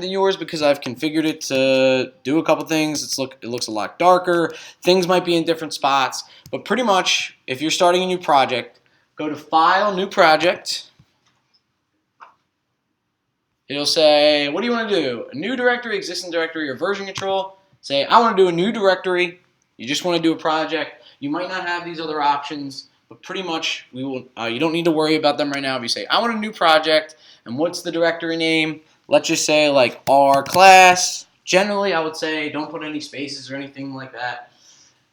than yours because I've configured it to do a couple things. It looks a lot darker. Things might be in different spots, but pretty much if you're starting a new project, go to File, New Project. It'll say, what do you want to do? A new directory, existing directory, or version control? Say, I want to do a new directory. You just want to do a project. You might not have these other options, but pretty much you don't need to worry about them right now. If you say, I want a new project, and what's the directory name? Let's just say like R class. Generally, I would say don't put any spaces or anything like that.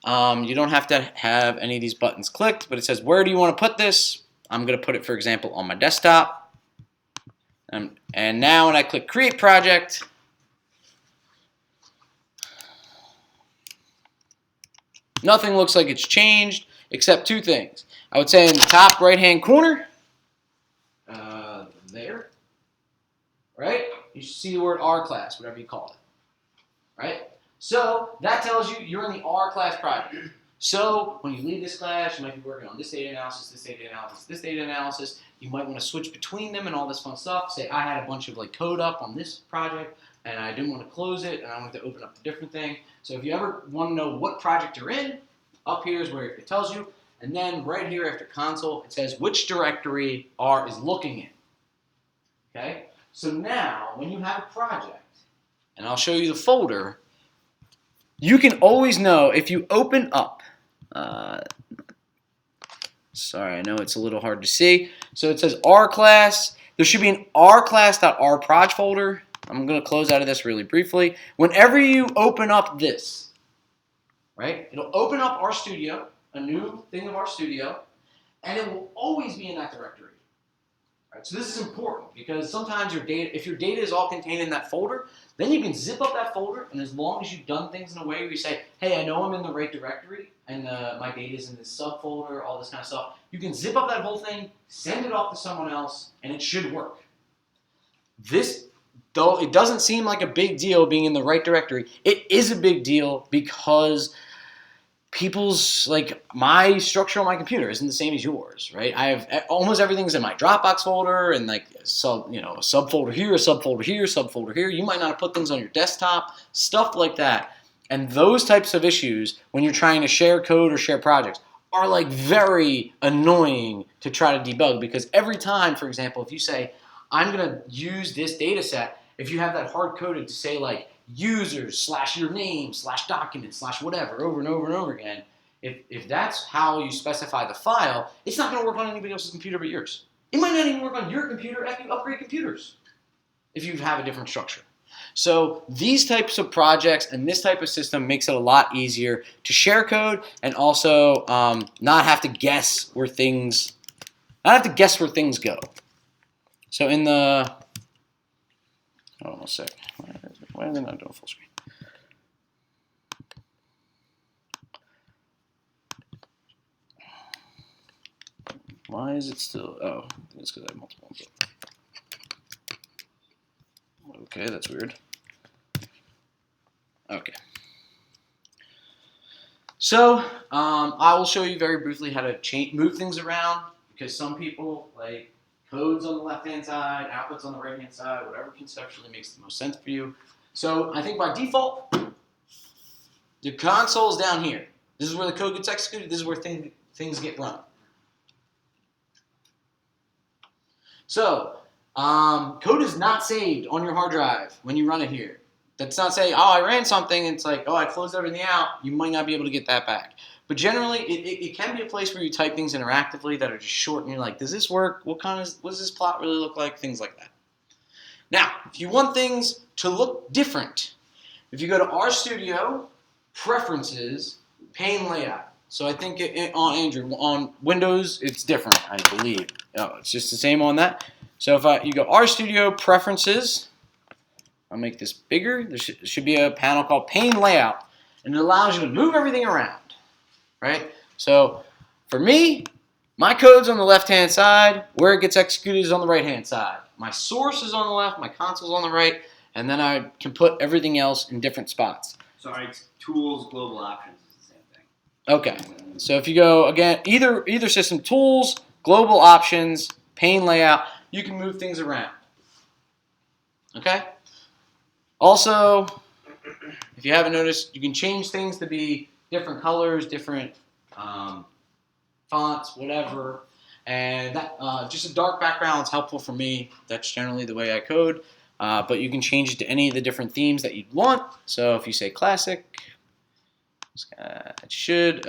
You don't have to have any of these buttons clicked, but it says, where do you want to put this? I'm going to put it, for example, on my desktop. And now when I click Create Project, nothing looks like it's changed except two things. I would say in the top right-hand corner, there, right? You should see the word R class, whatever you call it, right? So that tells you you're in the R class project. So when you leave this class, you might be working on this data analysis, this data analysis, this data analysis. You might want to switch between them and all this fun stuff. Say I had a bunch of like code up on this project and I didn't want to close it and I wanted to open up a different thing. So if you ever want to know what project you're in, up here is where it tells you. And then right here after console, it says which directory R is looking in. Okay? So now when you have a project, and I'll show you the folder, you can always know if you open up, sorry, I know it's a little hard to see. So it says R class. There should be an rclass.rproj folder. I'm going to close out of this really briefly. Whenever you open up this, right, it'll open up RStudio, a new thing of RStudio, and it will always be in that directory. Right, so this is important because sometimes if your data is all contained in that folder, then you can zip up that folder, and as long as you've done things in a way where you say, hey, I know I'm in the right directory, and my data is in this subfolder, all this kind of stuff, you can zip up that whole thing, send it off to someone else, and it should work. This, though it doesn't seem like a big deal being in the right directory, it is a big deal because my structure on my computer isn't the same as yours, right? I have almost everything's in my Dropbox folder and like a subfolder here, a subfolder here, a subfolder here. You might not have put things on your desktop, stuff like that. And those types of issues, when you're trying to share code or share projects, are like very annoying to try to debug because every time, for example, if you say, I'm going to use this data set, if you have that hard-coded to say like, users / your name / document / whatever over and over and over again, if that's how you specify the file, it's not going to work on anybody else's computer but yours. It might not even work on your computer after you upgrade computers if you have a different structure. So these types of projects and this type of system makes it a lot easier to share code and also not have to guess where things go. So in the hold on a sec. Why are they not doing full screen? Why is it still? Oh, I think it's because I have multiple. Okay, that's weird. Okay. So I will show you very briefly how to move things around because some people like codes on the left-hand side, outputs on the right-hand side, whatever conceptually makes the most sense for you. So I think by default, the console is down here. This is where the code gets executed. This is where things get run. So code is not saved on your hard drive when you run it here. That's not saying, oh, I ran something. It's like, oh, I closed everything out. You might not be able to get that back. But generally, it can be a place where you type things interactively that are just short, and you're like, does this work? What does this plot really look like? Things like that. Now, if you want things to look different, if you go to RStudio, Preferences, Pane Layout. So I think on Windows, it's different, I believe. Oh, it's just the same on that. So if you go RStudio, Preferences, I'll make this bigger. There should be a panel called Pane Layout, and it allows you to move everything around. Right? So for me, my code's on the left-hand side. Where it gets executed is on the right-hand side. My source is on the left, my console's on the right, and then I can put everything else in different spots. Sorry, it's tools, global options is the same thing. Okay. So if you go, again, either system, tools, global options, pane layout, you can move things around. Okay? Also, if you haven't noticed, you can change things to be different colors, different fonts, whatever. And that just a dark background is helpful for me. That's generally the way I code. But you can change it to any of the different themes that you'd want. So if you say classic, it should.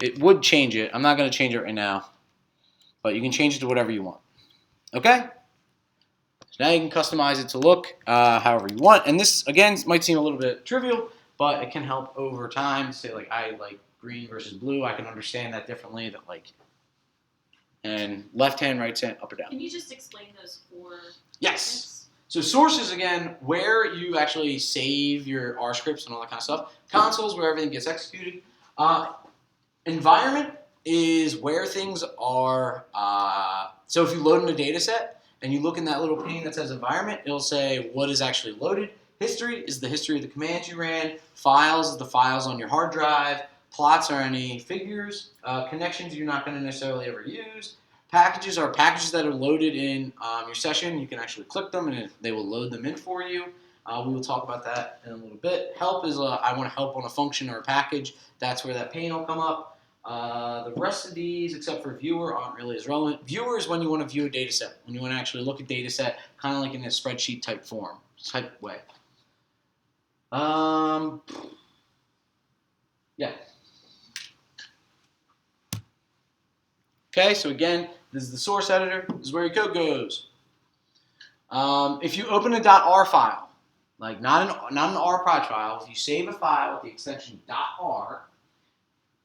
It would change it. I'm not going to change it right now. But you can change it to whatever you want. Okay? So now you can customize it to look however you want. And this, again, might seem a little bit trivial, but it can help over time. Say, like, I like green versus blue. I can understand that differently. That, like, and left hand, right hand, up or down. Can you just explain those 4? Yes. So source is, again, where you actually save your R scripts and all that kind of stuff. Console is where everything gets executed. Environment is where things are. So if you load in a data set and you look in that little pane that says environment, it'll say what is actually loaded. History is the history of the commands you ran. Files is the files on your hard drive. Plots are any figures. Connections you're not going to necessarily ever use. Packages are packages that are loaded in your session. You can actually click them and they will load them in for you. We will talk about that in a little bit. Help is I want to help on a function or a package. That's where that pane will come up. The rest of these, except for viewer, aren't really as relevant. Viewer is when you want to view a data set, when you want to actually look at data set, kind of like in a spreadsheet type form, type way. Yeah. Okay, so again, this is the source editor. This is where your code goes. If you open a .r file, like not an R project file, if you save a file with the extension .r,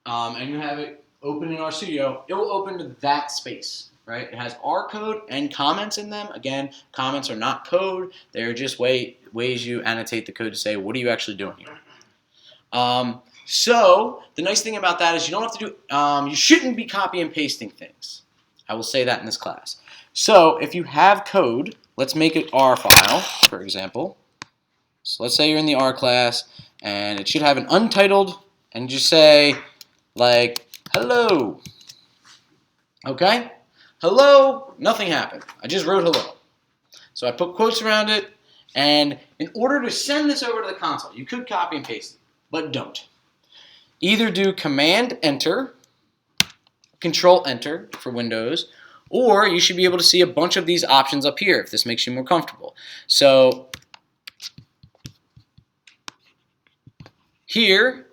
and you have it open in RStudio, it will open to that space, right? It has R code and comments in them. Again, comments are not code. They're just ways you annotate the code to say, what are you actually doing here? So the nice thing about that is you don't have to do, you shouldn't be copy and pasting things. I will say that in this class. So if you have code, let's make an R file, for example. So let's say you're in the R class, and it should have an untitled, and just say, like, hello. Okay? Hello, nothing happened. I just wrote hello. So I put quotes around it, and in order to send this over to the console, you could copy and paste it, but don't. Either do Command Enter, Control Enter for Windows, or you should be able to see a bunch of these options up here if this makes you more comfortable. So here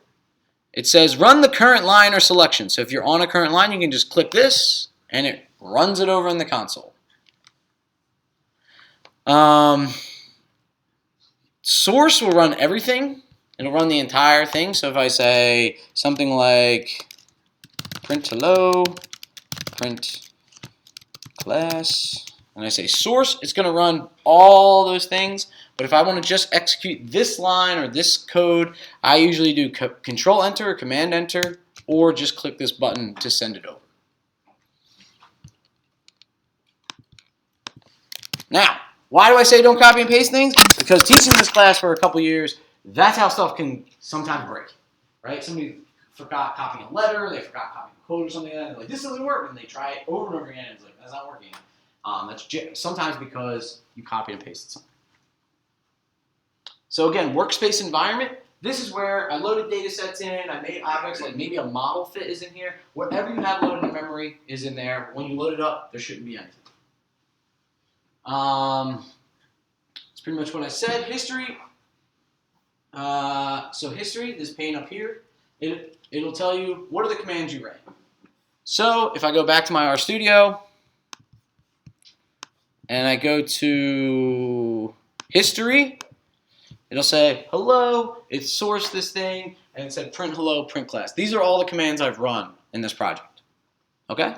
it says run the current line or selection. So if you're on a current line, you can just click this and it runs it over in the console. Source will run everything. It'll run the entire thing. So if I say something like print hello, print class, and I say source, it's going to run all those things. But if I want to just execute this line or this code, I usually do Control Enter or Command Enter, or just click this button to send it over. Now, why do I say don't copy and paste things? Because teaching this class for a couple years, that's how stuff can sometimes break, right? Somebody forgot copying a letter, they forgot copying a code or something like that, and they're like, this doesn't work, and they try it over and over again, and it's like, that's not working. That's sometimes because you copied and pasted something. So again, workspace environment, this is where I loaded data sets in, I made objects, like maybe a model fit is in here. Whatever you have loaded in memory is in there. When you load it up, there shouldn't be anything. That's pretty much what I said. History. So history, this pane up here, it'll tell you what are the commands you ran. So if I go back to my RStudio and I go to history, it'll say hello, it sourced this thing, and it said print hello, print class. These are all the commands I've run in this project. Okay?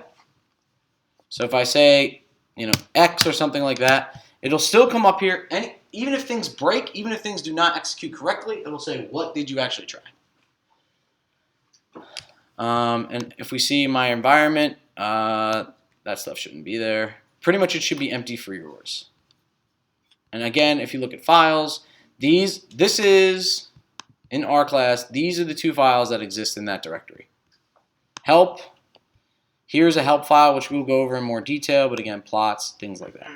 So if I say, X or something like that, it'll still come up here, and even if things break, even if things do not execute correctly, it'll say, what did you actually try? And if we see my environment, that stuff shouldn't be there. Pretty much it should be empty for yours. And again, if you look at files, this is, in R class, these are the 2 files that exist in that directory. Help. Here's a help file, which we'll go over in more detail, but again, plots, things like that.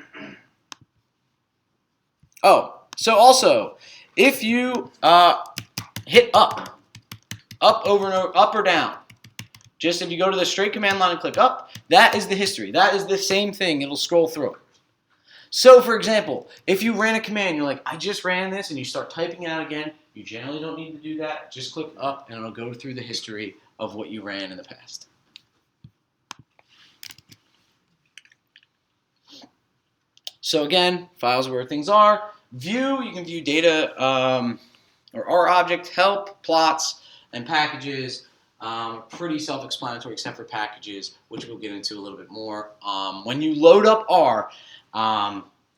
Oh, so also, if you hit up over and over, up or down, just if you go to the straight command line and click up, that is the history. That is the same thing. It'll scroll through it. So, for example, if you ran a command, you're like, I just ran this, and you start typing it out again, you generally don't need to do that. Just click up, and it'll go through the history of what you ran in the past. So again, files where things are. View, you can view data or R object, help, plots, and packages. Pretty self-explanatory except for packages, which we'll get into a little bit more. When you load up R,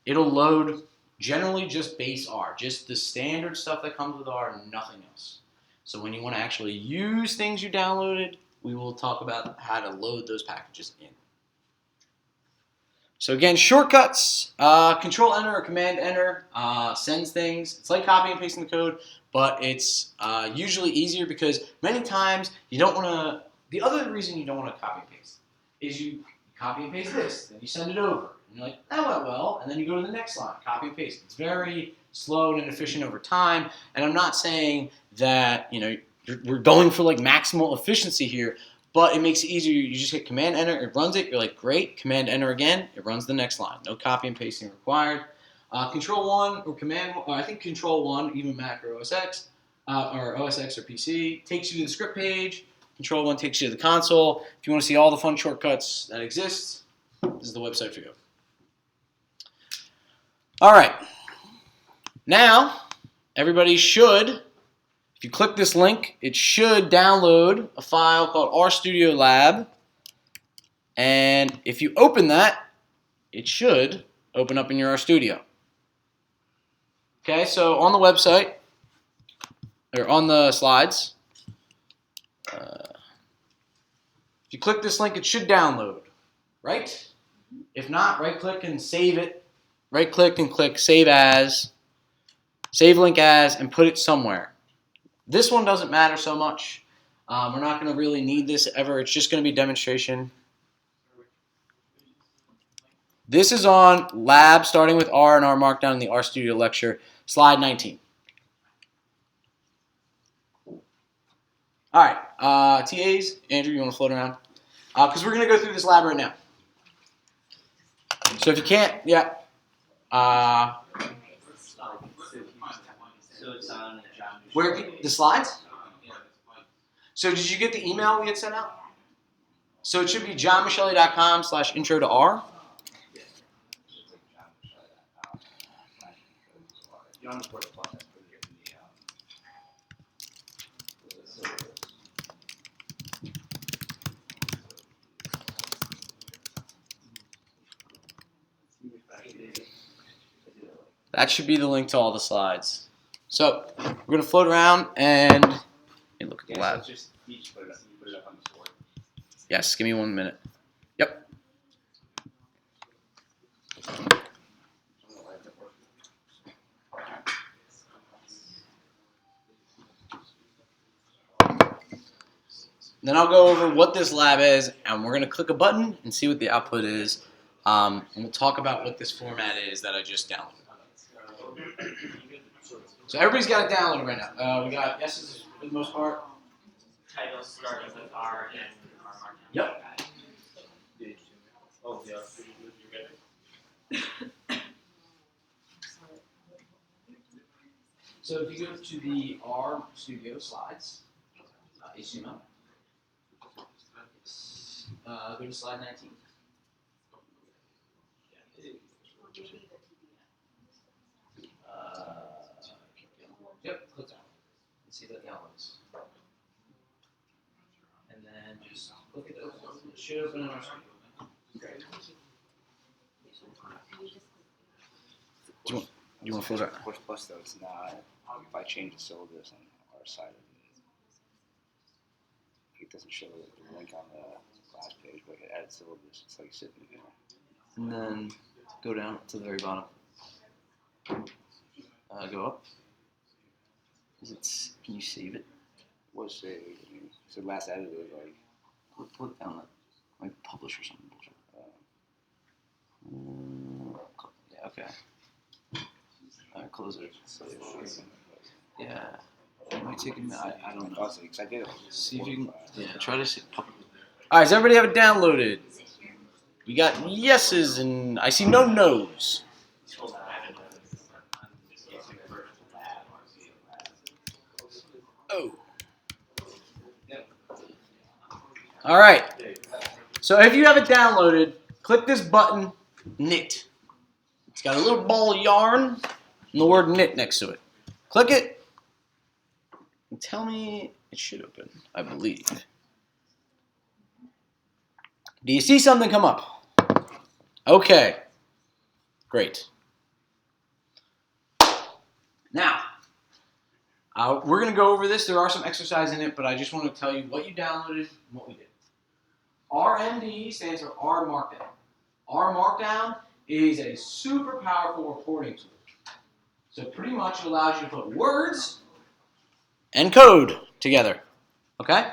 it'll load generally just base R, just the standard stuff that comes with R and nothing else. So when you want to actually use things you downloaded, we will talk about how to load those packages in. So again, shortcuts, Control Enter or Command Enter sends things. It's like copying and pasting the code, but it's usually easier because many times you don't want to. The other reason you don't want to copy and paste is you copy and paste this, then you send it over, and you're like, that went well, and then you go to the next line, copy and paste. It's very slow and inefficient over time, and I'm not saying that we're going for like maximal efficiency here. But it makes it easier. You just hit Command Enter, it runs it. You're like, great. Command Enter again, it runs the next line. No copy and pasting required. Control 1 or Command, I think Control 1, even Mac or OS X or PC, takes you to the script page. Control 1 takes you to the console. If you want to see all the fun shortcuts that exist, this is the website for you. All right. Now, everybody should. If you click this link, it should download a file called RStudio Lab. And if you open that, it should open up in your RStudio. Okay, so on the website, or on the slides, if you click this link, it should download, right? If not, right-click and save it. Right-click and click Save As, Save Link As, and put it somewhere. This one doesn't matter so much. We're not going to really need this ever. It's just going to be demonstration. This is on Lab, starting with R and R Markdown in the RStudio lecture, slide 19. All right, TAs, Andrew, you want to float around? Because we're going to go through this lab right now. So if you can't, yeah. So it's on Where the slides? So did you get the email we had sent out? So it should be johnmichelli.com/intro to R. That should be the link to all the slides. So we're going to float around and look at the lab. So just each put it up on the board. Yes, give me 1 minute. Yep. Then I'll go over what this lab is, and we're going to click a button and see what the output is. And we'll talk about what this format is that I just downloaded. So everybody's got it downloaded right now. We got yeses for the most part. Title starting with R and R Markdown. Yep. Oh, yeah. You're good. So if you go to the RStudio slides, HTML, go to slide 19. Yep, click that. Let's see that downloads. And then just look at those. It should open in RStudio. Great. Do you want to fill that? Course Plus though, it's not. If I change the syllabus on our side, it doesn't show the link on the class page, but it adds syllabus. It's like sitting there. And then go down to the very bottom. Go up. Can you save it? It was saved. I mean, so last edited like. Look down like publish or something. Yeah, okay. All close it. Yeah. It might take a minute. I don't know. Because I did it. See if you can. Yeah, try to see. All right, does everybody have it downloaded? We got yeses and I see no nos. Oh. All right. So if you have it downloaded, click this button, knit. It's got a little ball of yarn and the word knit next to it. Click it. And tell me it should open, I believe. Do you see something come up? Okay. Great. Now, we're going to go over this. There are some exercises in it, but I just want to tell you what you downloaded and what we did. RMD stands for R Markdown. R Markdown is a super powerful reporting tool. So pretty much it allows you to put words and code together. Okay?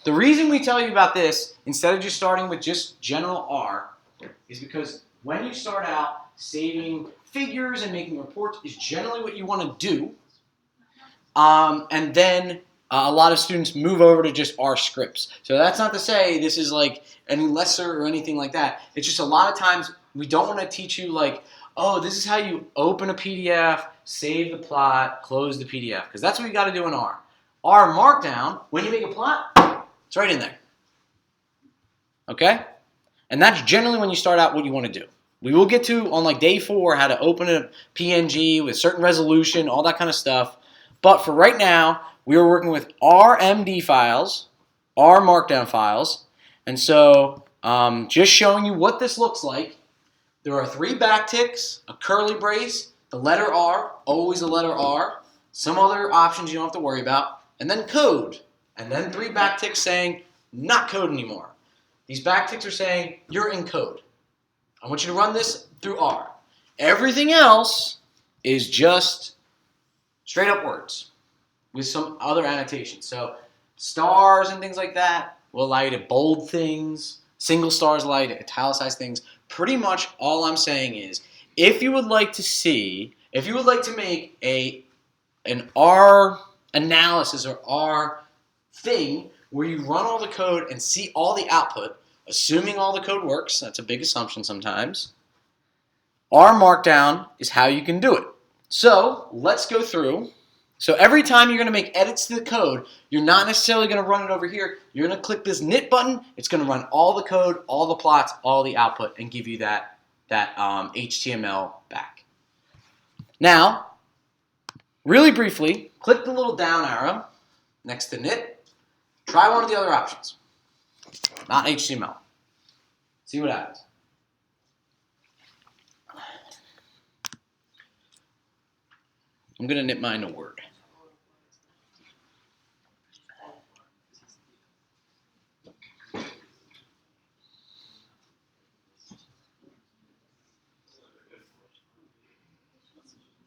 The reason we tell you about this, instead of just starting with just general R, is because when you start out, saving figures and making reports is generally what you want to do. And then a lot of students move over to just R scripts. So that's not to say this is like any lesser or anything like that. It's just a lot of times we don't want to teach you like, oh, this is how you open a PDF, save the plot, close the PDF. Because that's what you got to do in R. R Markdown, when you make a plot, it's right in there. Okay? And that's generally when you start out what you want to do. We will get to, on like day 4, how to open a PNG with certain resolution, all that kind of stuff. But for right now, we are working with RMD files, R Markdown files. And so just showing you what this looks like. There are 3 backticks, a curly brace, the letter R, always the letter R, some other options you don't have to worry about, and then code. And then 3 backticks saying, not code anymore. These backticks are saying, you're in code. I want you to run this through R. Everything else is just straight up words with some other annotations. So stars and things like that will allow you to bold things. Single stars allow you to italicize things. Pretty much all I'm saying is, if you would like to make an R analysis or R thing where you run all the code and see all the output, assuming all the code works, that's a big assumption sometimes, R Markdown is how you can do it. So let's go through. So every time you're going to make edits to the code, you're not necessarily going to run it over here. You're going to click this knit button. It's going to run all the code, all the plots, all the output, and give you that HTML back. Now, really briefly, click the little down arrow next to knit. Try one of the other options, not HTML. See what happens. I'm going to knit mine to Word.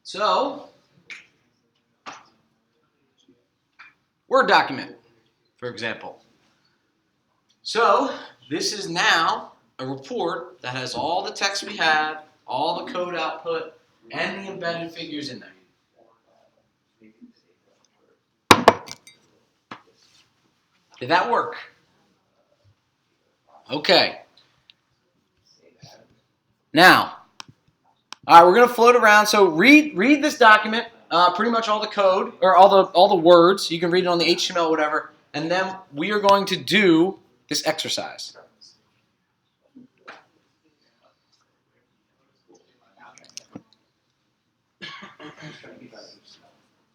So, Word document, for example. So, this is now a report that has all the text we had, all the code output, and the embedded figures in there. Did that work? Okay. Now, all right, we're going to float around. So read this document, pretty much all the code, or all the words. You can read it on the HTML, whatever. And then we are going to do this exercise.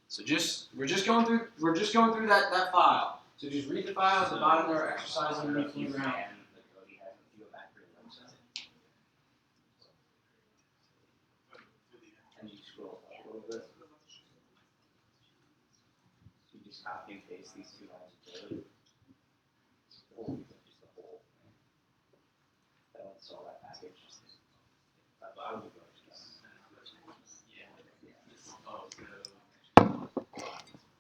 So we're just going through that file. So just read the file at the bottom there, exercise underneath the ground. And you scroll up a little bit. You just copy and paste these 2 lines of code. Or just the whole thing. That will install that package. I would go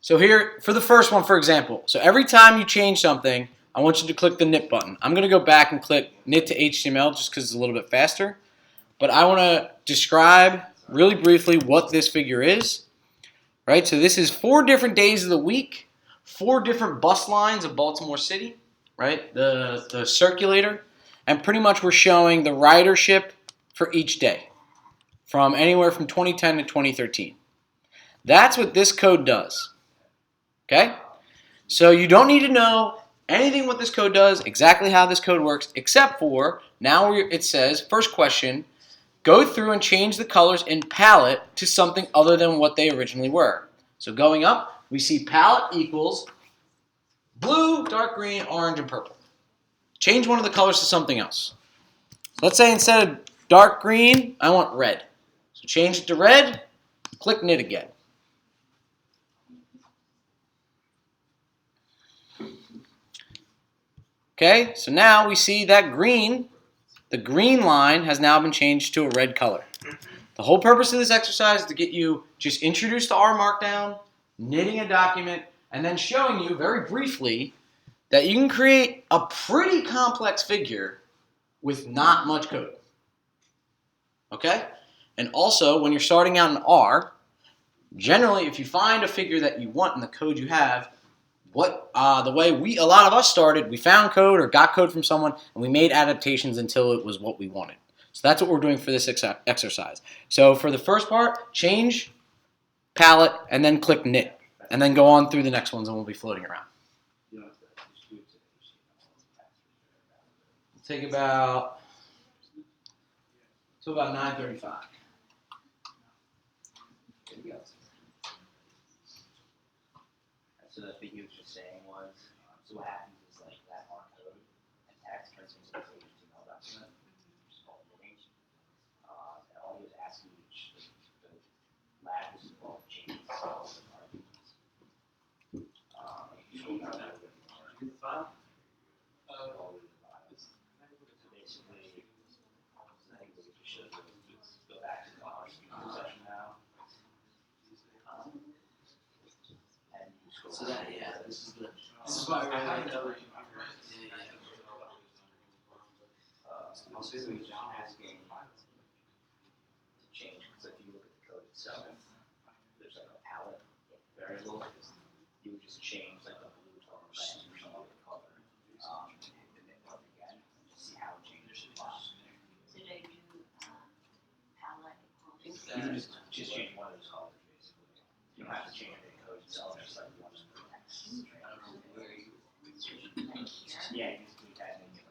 So here, for the first one, for example, so every time you change something, I want you to click the knit button. I'm going to go back and click knit to HTML just because it's a little bit faster. But I want to describe really briefly what this figure is. Right, so this is 4 different days of the week, 4 different bus lines of Baltimore City, right? The circulator, and pretty much we're showing the ridership for each day, from anywhere from 2010 to 2013. That's what this code does. Okay, so you don't need to know anything what this code does, exactly how this code works, except for now it says first question. Go through and change the colors in palette to something other than what they originally were. So going up, we see palette equals blue, dark green, orange, and purple. Change one of the colors to something else. Let's say instead of dark green, I want red. So change it to red, click knit again. Okay, so now we see that green, the green line has now been changed to a red color. The whole purpose of this exercise is to get you just introduced to R Markdown, knitting a document, and then showing you very briefly that you can create a pretty complex figure with not much code. Okay? And also, when you're starting out in R, generally, if you find a figure that you want in the code you have, the way a lot of us started, we found code or got code from someone, and we made adaptations until it was what we wanted. So that's what we're doing for this exercise. So for the first part, change palette and then click knit, and then go on through the next ones, and we'll be floating around. Take about 9:35. So the thing he was just saying was, so what happens is like that R code and text turns into a HTML document, which is called knitting. And all he was asking the lab was involved changes cells and arguments. File. So basically, I think we should go back to the RStudio session now. So that, yeah, this is why we're having another. Also, he's just asking to change, because if you look at the code itself, there's like a palette variable. You would just change like the blue to red or some other color, and then up again to see how it changes the file. So do I do palette equals? You can just change one of those colors basically. You don't have to change the code itself, just like you want to put text. Yeah, you just do that and then you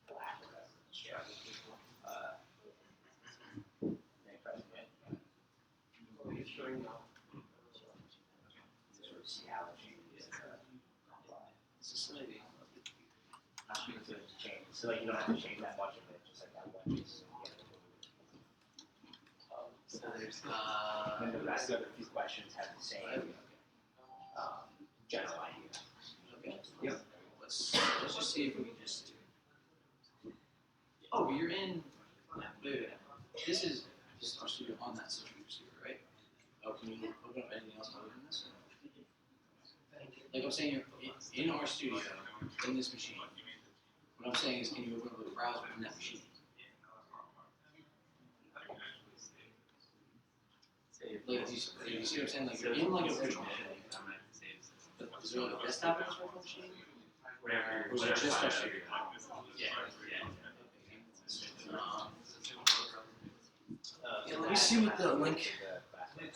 black or whatever. Sort of see how it changes. So like you don't have to change that much of it, just like that one piece. So there's And the rest of these questions have the same general idea. Okay. Yep. Let's just see if we can just. Oh, you're in. Wait. This is RStudio on that social receiver, right? Oh, can you open up anything else other than this? Like I'm saying, you're in RStudio in this machine. What I'm saying is, can you open up the browser in that machine? Like, do you see what I'm saying? Like, you're in like a virtual machine. But is there like a desktop in this virtual machine? Or is it just RStudio? Yeah, let me see what the link.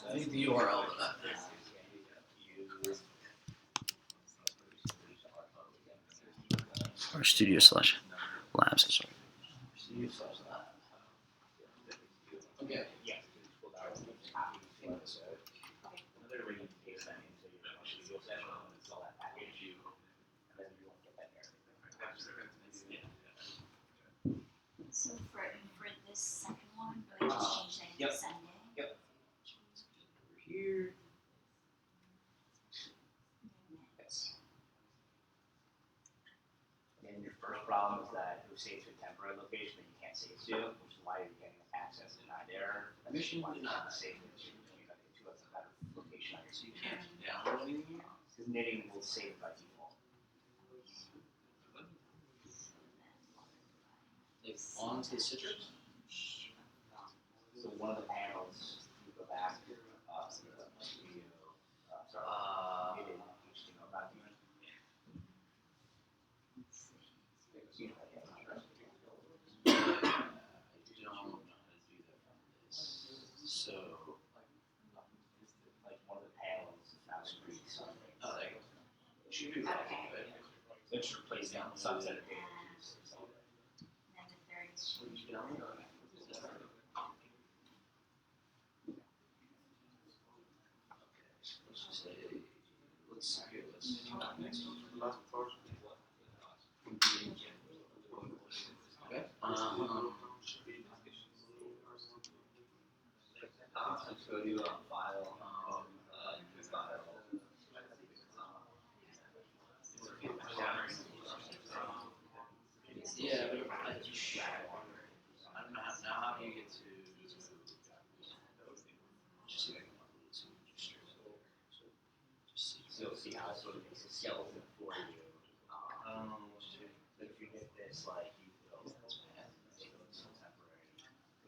I think the URL of that is. RStudio/labs. Okay. Yeah. Another way you can paste that into your RStudio session and install that package, and then you won't get that error. So for this second one, do I just change that Yep. to Sunday? Yep. Over here. Yes. And your first problem is that it was saved to a temporary location that you can't save to, which is why you're getting access denied error. Mission Why you denied. can't save it to a better location on your So you computer. can't download anything here? Because knitting will save by default. Like onto the citrus? So one of the panels, you go back to the video, sorry, HTML document. You know, I don't know how to do that from this. So, like one of the panels is now screen something. oh, there you go. It should do that. So it's replacing subset of data. Then the third is change. Let's just say, let's next one. Last part. Okay. Let's go to file, new file. Yeah, but I don't know how do you get to So you'll see how it sort of makes a skeleton for you. But if you get this, like, you go, temporary.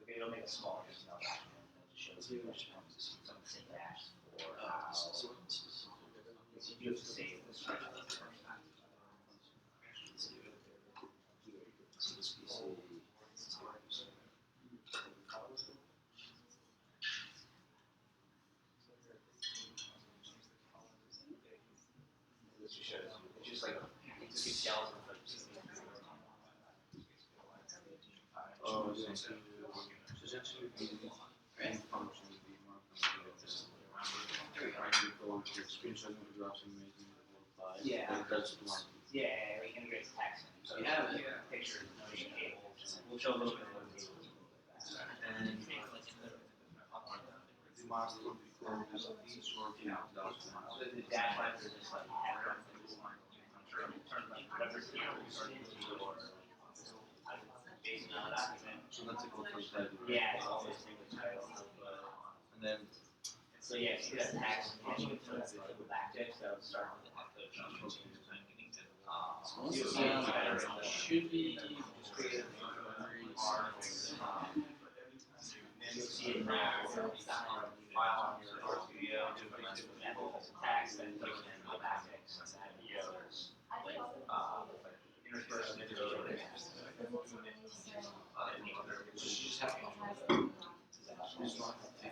Okay, it'll make a small HTML document that shows you some syntax for how. So you have to save the structure the first time. This just shows you, it's just like, it's a skeleton. Oh, yeah. So that should be any function would be more screenshot photographs and making it more file. Yeah. That's one. Yeah, we integrate text. So you have it. Pictures, notation tables. We'll show a little bit of those tables. And the master would be called as each or the last one. So the dash lines are just like header. Turn like whatever table or based on the document. So that's equal to title. Yeah, it's always single title. And then So yeah, if you have text, and you put the backticks, that would start with the should be you'll see it now, file on your RStudio, text, and put it in the backticks, and that videos, interspersed with the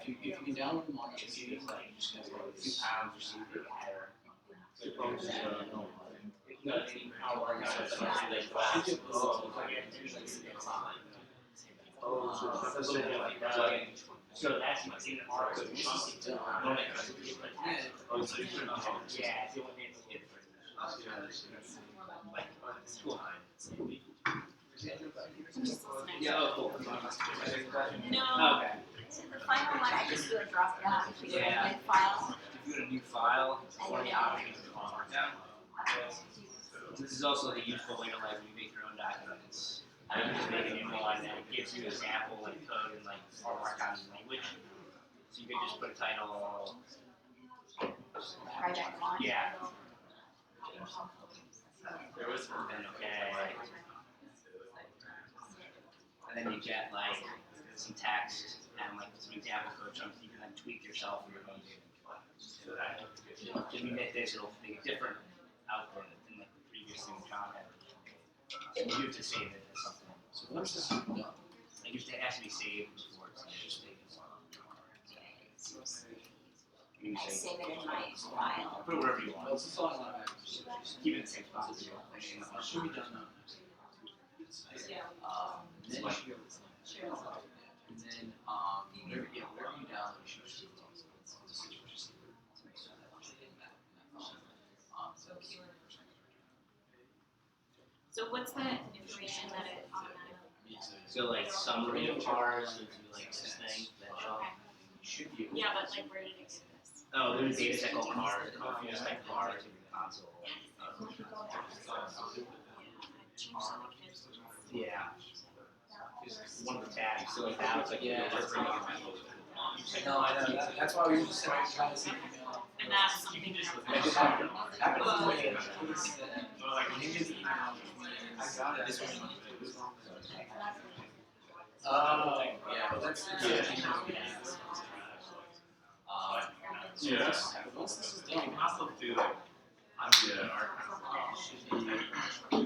if you can download them on RStudio, just gonna go a few pounds or something. So that's in our code. Yeah, it's the one that's different. Yeah, cool. No. Okay. So the final one, I just do a drop down. If you go to Yeah. new file, If you go to new file, one of the options is R Markdown. This is also the useful way to like make your own documents. I can just make a new one that gives you an example like code in like R Markdown language. So you can just put a title. project one. Yeah. There was an okay. And then you get like some text and like some example code chunks you can then tweak yourself in your own data. So that if you make this, it'll make a different output than like the previous thing John had. And you have to save it as something. So once this is done, Like it has to be saved before it's just taken. You I can save it in my file. put it wherever you want. well, it's all on my Keep it in the same spot. should be done now. Then you should be able to, and then whatever you download, you should So what's that information that it automatically? So like summary of cars, if you like this thing, that should be. Yeah, but like where did it get this? Oh, there's a data set called cars. If you just type cars in the console. Yeah. Just one of the tabs. So like that was like Yeah. just bring it. No, I know. That's why we were just trying to see. And that's You can just. I just have it. I got it. This one. Yeah, but that's once this is done, You can also do like on the art should be ready to go.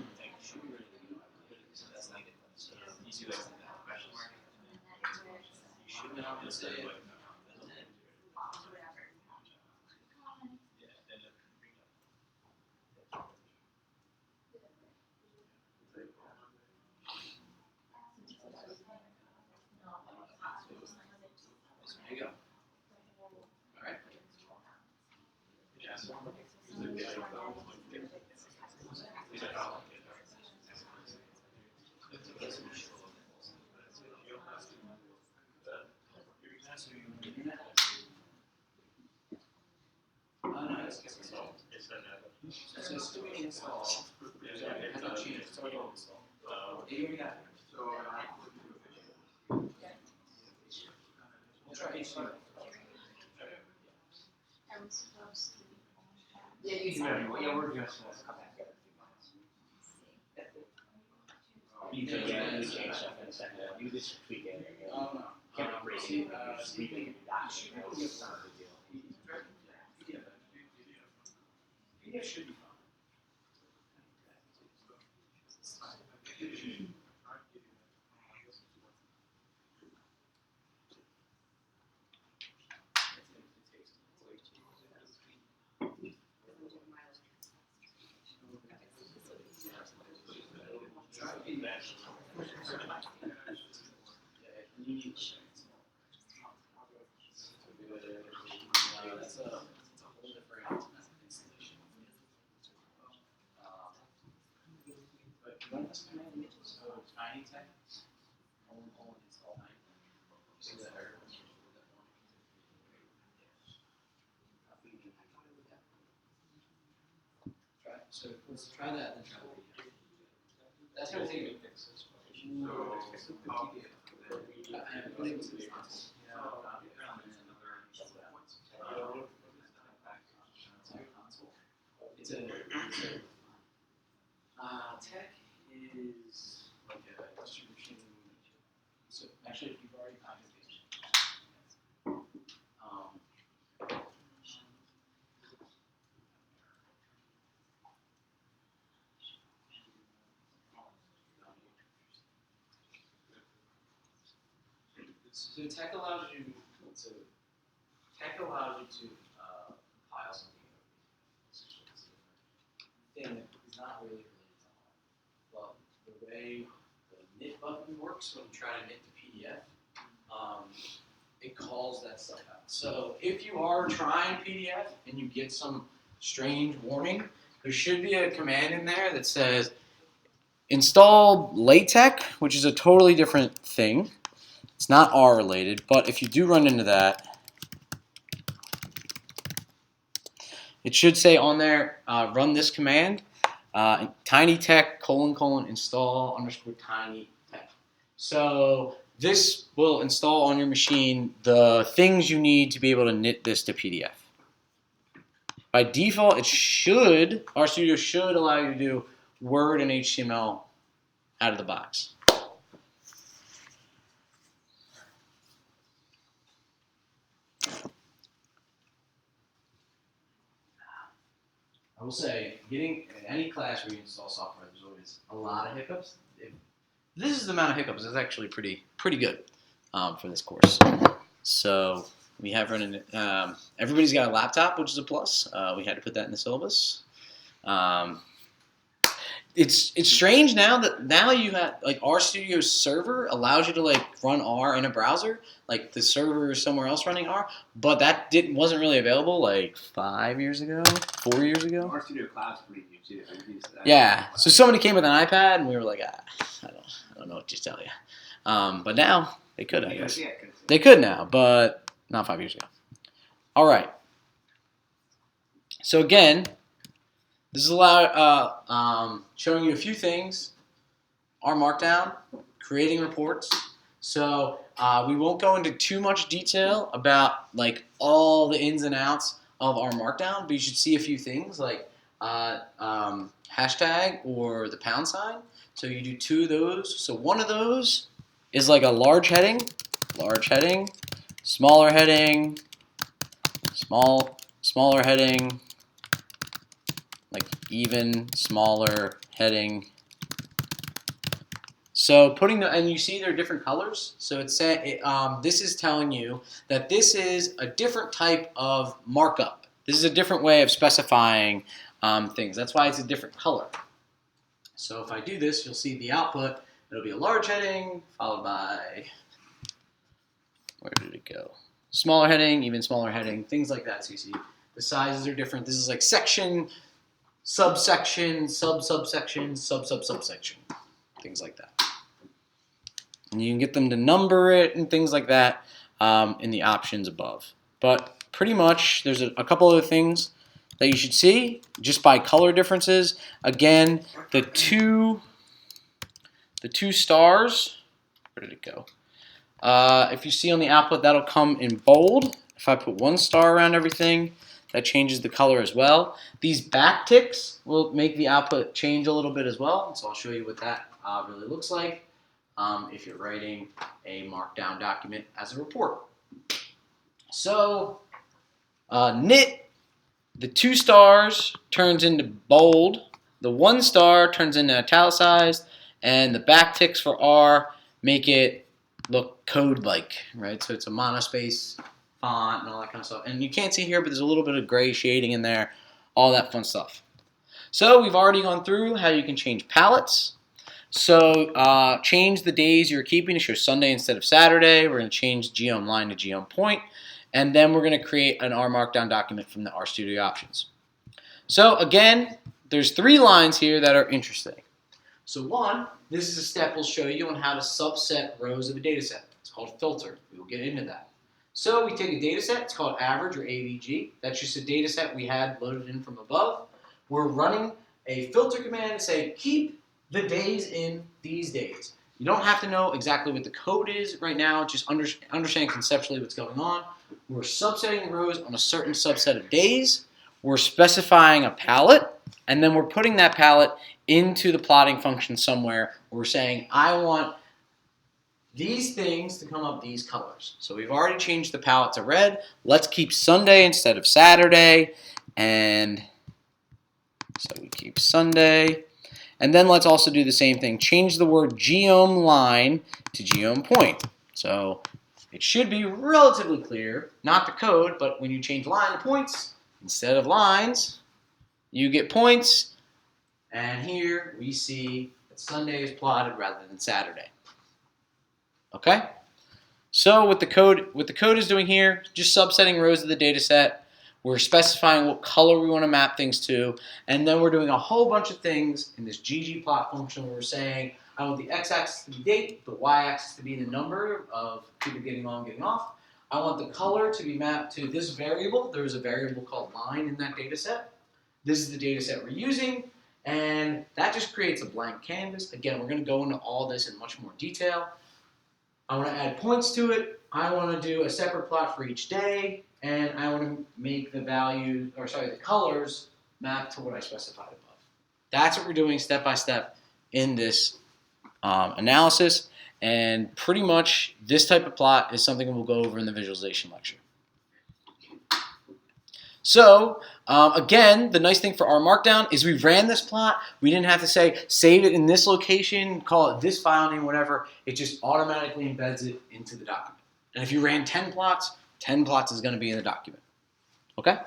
So that's like so you do like that question mark. You should be able to say it. There you go. All right. Yeah, so No, it's installed. So it's still being installed. It hasn't changed. It's already installed. You already got it. We'll try HTML. Are we supposed to? Yeah, you can remember. Yeah, we're just gonna come back together. You can change stuff in a second. You just tweak it. No. Can't erase it. You just remake it. It's not a big deal. PDF should be fine. That's a whole different installation. But run this command, so tiny text, install tiny. See that error? So let's try that and try that. That's going to take a bit fix. It's a tech is like a distribution. So actually, if you've already copied it, so tech allows you to compile something. Thing that is not really related to R. Well, the way the knit button works when you try to knit the PDF, it calls that stuff out. So if you are trying PDF and you get some strange warning, there should be a command in there that says install LaTeX, which is a totally different thing. It's not R related, but if you do run into that, it should say on there, run this command, tinytech : install _tinytech. So this will install on your machine the things you need to be able to knit this to PDF. By default, RStudio should allow you to do Word and HTML out of the box. I will say, getting in any class where you install software, there's always a lot of hiccups. This is the amount of hiccups. It's actually pretty good for this course. So we have running. Everybody's got a laptop, which is a plus. We had to put that in the syllabus. It's strange now you have like RStudio's server allows you to like run R in a browser, like the server is somewhere else running R, but that wasn't really available like 5 years ago, 4 years ago. RStudio Cloud's pretty new too. Yeah, so somebody came with an iPad and we were like, I don't know what to tell you. But now they could, I guess. They could now, but not 5 years ago. All right. So again, this is showing you a few things. R Markdown, creating reports. So we won't go into too much detail about like all the ins and outs of R Markdown, but you should see a few things like hashtag or the #. So you do 2 of those. So one of those is like a large heading, smaller heading, smaller heading, like even smaller heading. So putting the, and you see they're different colors. So it's this is telling you that this is a different type of markup. This is a different way of specifying things. That's why it's a different color. So if I do this, you'll see the output. It'll be a large heading followed by, where did it go? Smaller heading, even smaller heading, things like that. So you see the sizes are different. This is like section, subsection, subsection, subsection, things like that. And you can get them to number it and things like that in the options above. But pretty much there's a couple other things that you should see just by color differences. Again, the two stars, where did it go? If you see on the output, that'll come in bold. If I put 1 star around everything, that changes the color as well. These backticks will make the output change a little bit as well. So I'll show you what that really looks like if you're writing a Markdown document as a report. So knit, the 2 stars turns into bold, the 1 star turns into italicized, and the backticks for R make it look code-like, right? So it's a monospace font and all that kind of stuff. And you can't see here, but there's a little bit of gray shading in there, all that fun stuff. So we've already gone through how you can change palettes. So change the days you're keeping to show Sunday instead of Saturday. We're going to change geom line to geom point. And then we're going to create an R Markdown document from the RStudio options. So again, there's 3 lines here that are interesting. So one, this is a step we'll show you on how to subset rows of a data set. It's called filter. We will get into that. So we take a data set. It's called average or AVG. That's just a data set we had loaded in from above. We're running a filter command to say keep the days in these days. You don't have to know exactly what the code is right now. Just understand conceptually what's going on. We're subsetting the rows on a certain subset of days. We're specifying a palette, and then we're putting that palette into the plotting function somewhere. We're saying, I want these things to come up these colors. So we've already changed the palette to red. Let's keep Sunday instead of Saturday. And so we keep Sunday. And then let's also do the same thing. Change the word geom line to geom point. So it should be relatively clear, not the code, but when you change line to points, instead of lines, you get points. And here we see that Sunday is plotted rather than Saturday. Okay? So what the code is doing here, just subsetting rows of the data set. We're specifying what color we want to map things to, and then we're doing a whole bunch of things in this ggplot function where we're saying, I want the x-axis to be date, the y-axis to be the number of people getting on, getting off. I want the color to be mapped to this variable. There's a variable called line in that data set. This is the data set we're using, and that just creates a blank canvas. Again, we're going to go into all this in much more detail. I want to add points to it. I want to do a separate plot for each day. And I want to make the value, or sorry, the colors map to what I specified above. That's what we're doing step by step in this analysis. And pretty much this type of plot is something we'll go over in the visualization lecture. So again, the nice thing for R Markdown is we ran this plot. We didn't have to say save it in this location, call it this file name, whatever. It just automatically embeds it into the document. And if you ran 10 plots is going to be in the document. Okay?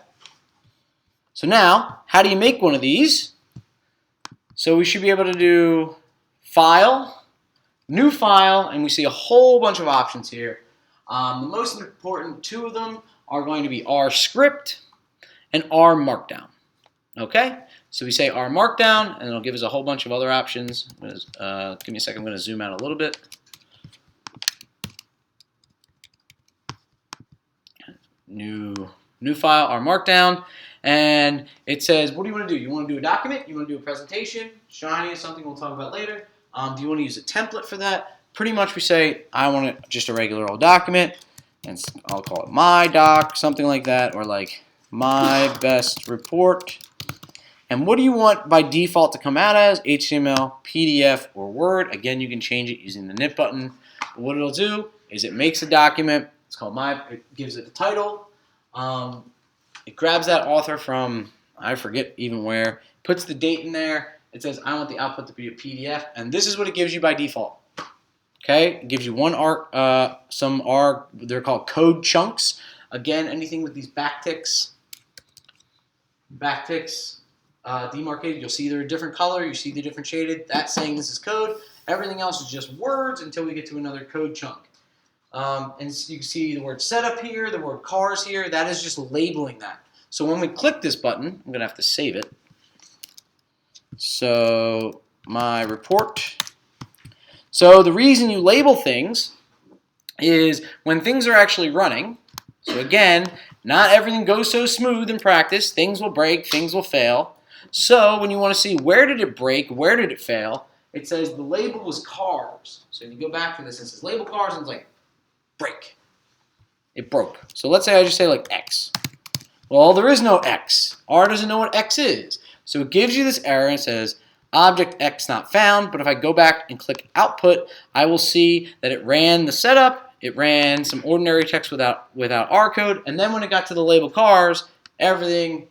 So now, how do you make one of these? So we should be able to do File, New File, and we see a whole bunch of options here. The most important 2 of them are going to be R Script and R Markdown. Okay? So we say R Markdown, and it'll give us a whole bunch of other options. Give me a second, I'm going to zoom out a little bit. New file, R Markdown, and it says, what do you want to do? You want to do a document? You want to do a presentation? Shiny is something we'll talk about later. Do you want to use a template for that? Pretty much we say, I want just a regular old document, and I'll call it my doc, something like that, or like my best report. And what do you want by default to come out as? HTML, PDF, or Word. Again, you can change it using the knit button. But what it'll do is it makes a document. It's called it gives it a title. It grabs that author from, I forget even where, puts the date in there. It says, I want the output to be a PDF, and this is what it gives you by default. Okay, it gives you one some R, they're called code chunks. Again, anything with these backticks demarcated, you'll see they're a different color, you see the different shaded. That's saying this is code. Everything else is just words until we get to another code chunk. And so you can see the word setup here, the word cars here. That is just labeling that. So when we click this button, I'm going to have to save it. So my report. So the reason you label things is when things are actually running. So again, not everything goes so smooth in practice. Things will break, things will fail. So when you want to see where did it break, where did it fail, it says the label was cars. So you go back to this, it says label cars, and it's like break. It broke. So let's say I just say like X. Well, there is no X. R doesn't know what X is. So it gives you this error and says object X not found. But if I go back and click output, I will see that it ran the setup. It ran some ordinary text without R code. And then when it got to the label cars, everything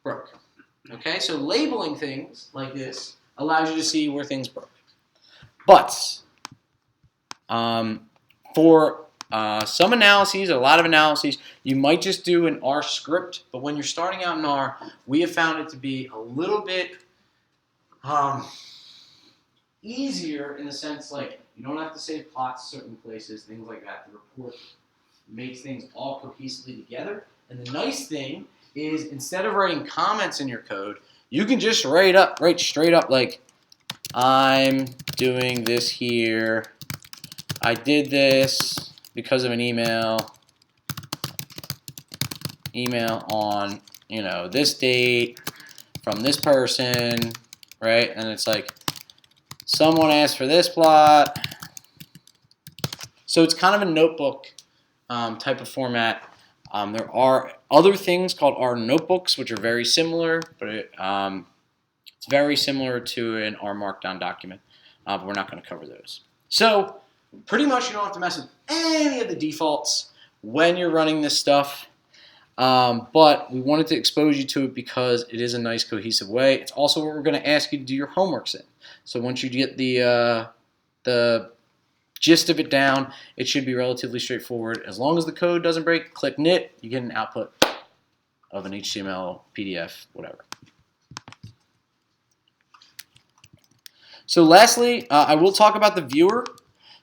broke. Okay, so labeling things like this allows you to see where things broke. But for some analyses, a lot of analyses, you might just do an R script. But when you're starting out in R, we have found it to be a little bit easier in the sense like you don't have to save plots certain places, things like that. The report makes things all cohesively together. And the nice thing is instead of writing comments in your code, you can just write straight up like, I'm doing this here. I did this because of an email on, this date from this person, right? And it's like, someone asked for this plot. So it's kind of a notebook type of format. There are other things called R notebooks, which are very similar, but it's very similar to an R Markdown document, but we're not going to cover those. So pretty much you don't have to mess with any of the defaults when you're running this stuff, but we wanted to expose you to it because it is a nice cohesive way. It's also what we're going to ask you to do your homeworks in. So once you get the gist of it down, it should be relatively straightforward. As long as the code doesn't break, click knit, you get an output of an HTML, PDF, whatever. So lastly, I will talk about the viewer.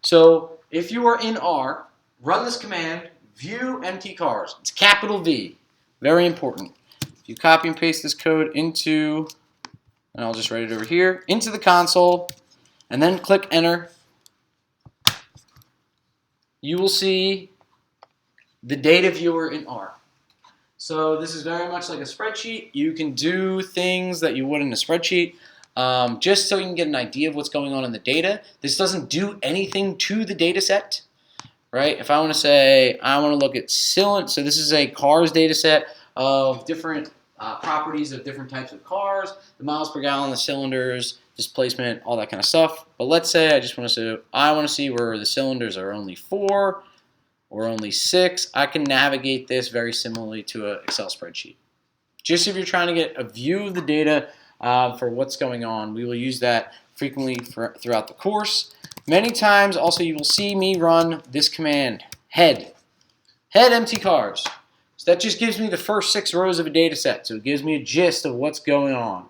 So if you are in R, run this command, view empty cars. It's capital V, very important. If you copy and paste this code into, and I'll just write it over here, into the console, and then click enter, you will see the data viewer in R. So this is very much like a spreadsheet. You can do things that you would in a spreadsheet. Just so you can get an idea of what's going on in the data. This doesn't do anything to the data set, right? If I want to say, I want to look at cylinder, so this is a cars data set of different properties of different types of cars, the miles per gallon, the cylinders, displacement, all that kind of stuff. But let's say I want to see where the cylinders are only 4 or only 6. I can navigate this very similarly to an Excel spreadsheet. Just if you're trying to get a view of the data for what's going on, we will use that frequently throughout the course. Many times also you will see me run this command, head empty cars. So that just gives me the first 6 rows of a data set. So it gives me a gist of what's going on.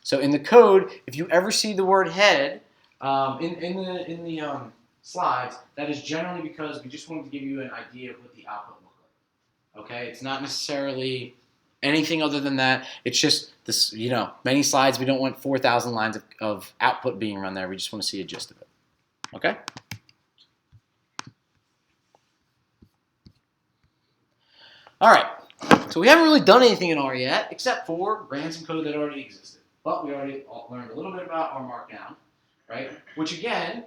So in the code, if you ever see the word head in the slides, that is generally because we just wanted to give you an idea of what the output looked like. Okay, it's not necessarily anything other than that. It's just this, many slides. We don't want 4,000 lines of output being run there. We just want to see a gist of it. Okay. All right. So we haven't really done anything in R yet, except for ran some code that already existed. But we already learned a little bit about R Markdown, right? Which again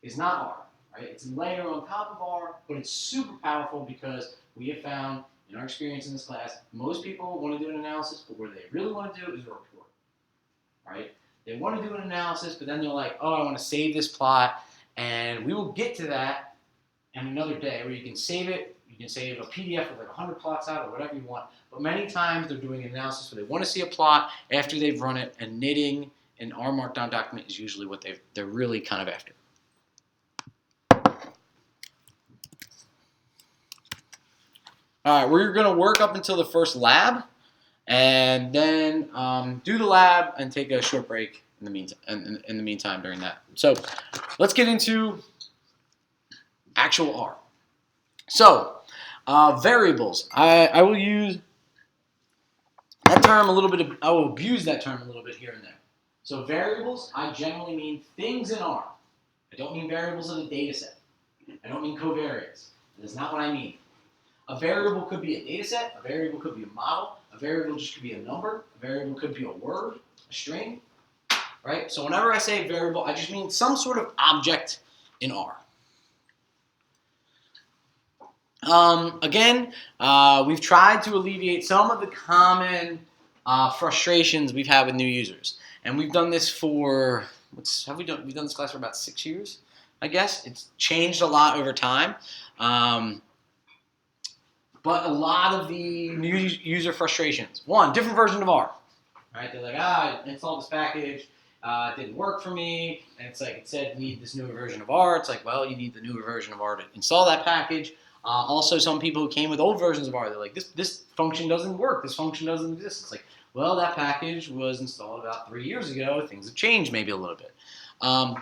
is not R, right? It's a layer on top of R, but it's super powerful because we have found in our experience in this class, most people want to do an analysis, but what they really want to do is a report, right? They want to do an analysis, but then they're like, oh, I want to save this plot, And we will get to that in another day where you can save it. You can save a PDF with like 100 plots out or whatever you want. But many times they're doing an analysis where they want to see a plot after they've run it, and knitting an R Markdown document is usually what they're really kind of after. All right, we're going to work up until the first lab, and then do the lab and take a short break in the meantime. In the meantime, during that, so let's get into actual R. So variables. I will use that term a little bit. I will abuse that term a little bit here and there. So variables, I generally mean things in R. I don't mean variables in a data set. I don't mean covariates. That is not what I mean. A variable could be a data set, a variable could be a model, a variable just could be a number, a variable could be a word, a string, right? So whenever I say variable, I just mean some sort of object in R. Again, we've tried to alleviate some of the common frustrations we've had with new users. And we've done this for, we've done this class for about 6 years, I guess. It's changed a lot over time. But a lot of the new user frustrations. One, different version of R. Right? They're like, I installed this package, it didn't work for me, and it's like, it said you need this newer version of R. It's like, well, you need the newer version of R to install that package. Also, some people who came with old versions of R, they're like, this function doesn't work, this function doesn't exist. It's like, well, that package was installed about 3 years ago, things have changed maybe a little bit.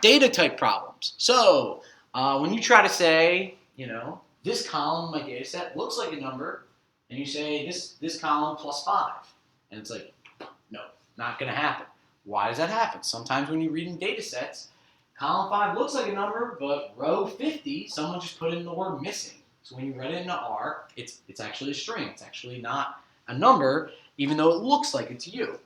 Data type problems. So, when you try to say, this column in my data set looks like a number, and you say this column plus 5. And it's like, no, not going to happen. Why does that happen? Sometimes when you read in data sets, column 5 looks like a number, but row 50, someone just put in the word missing. So when you read it into R, it's actually a string. It's actually not a number, even though it looks like it's you.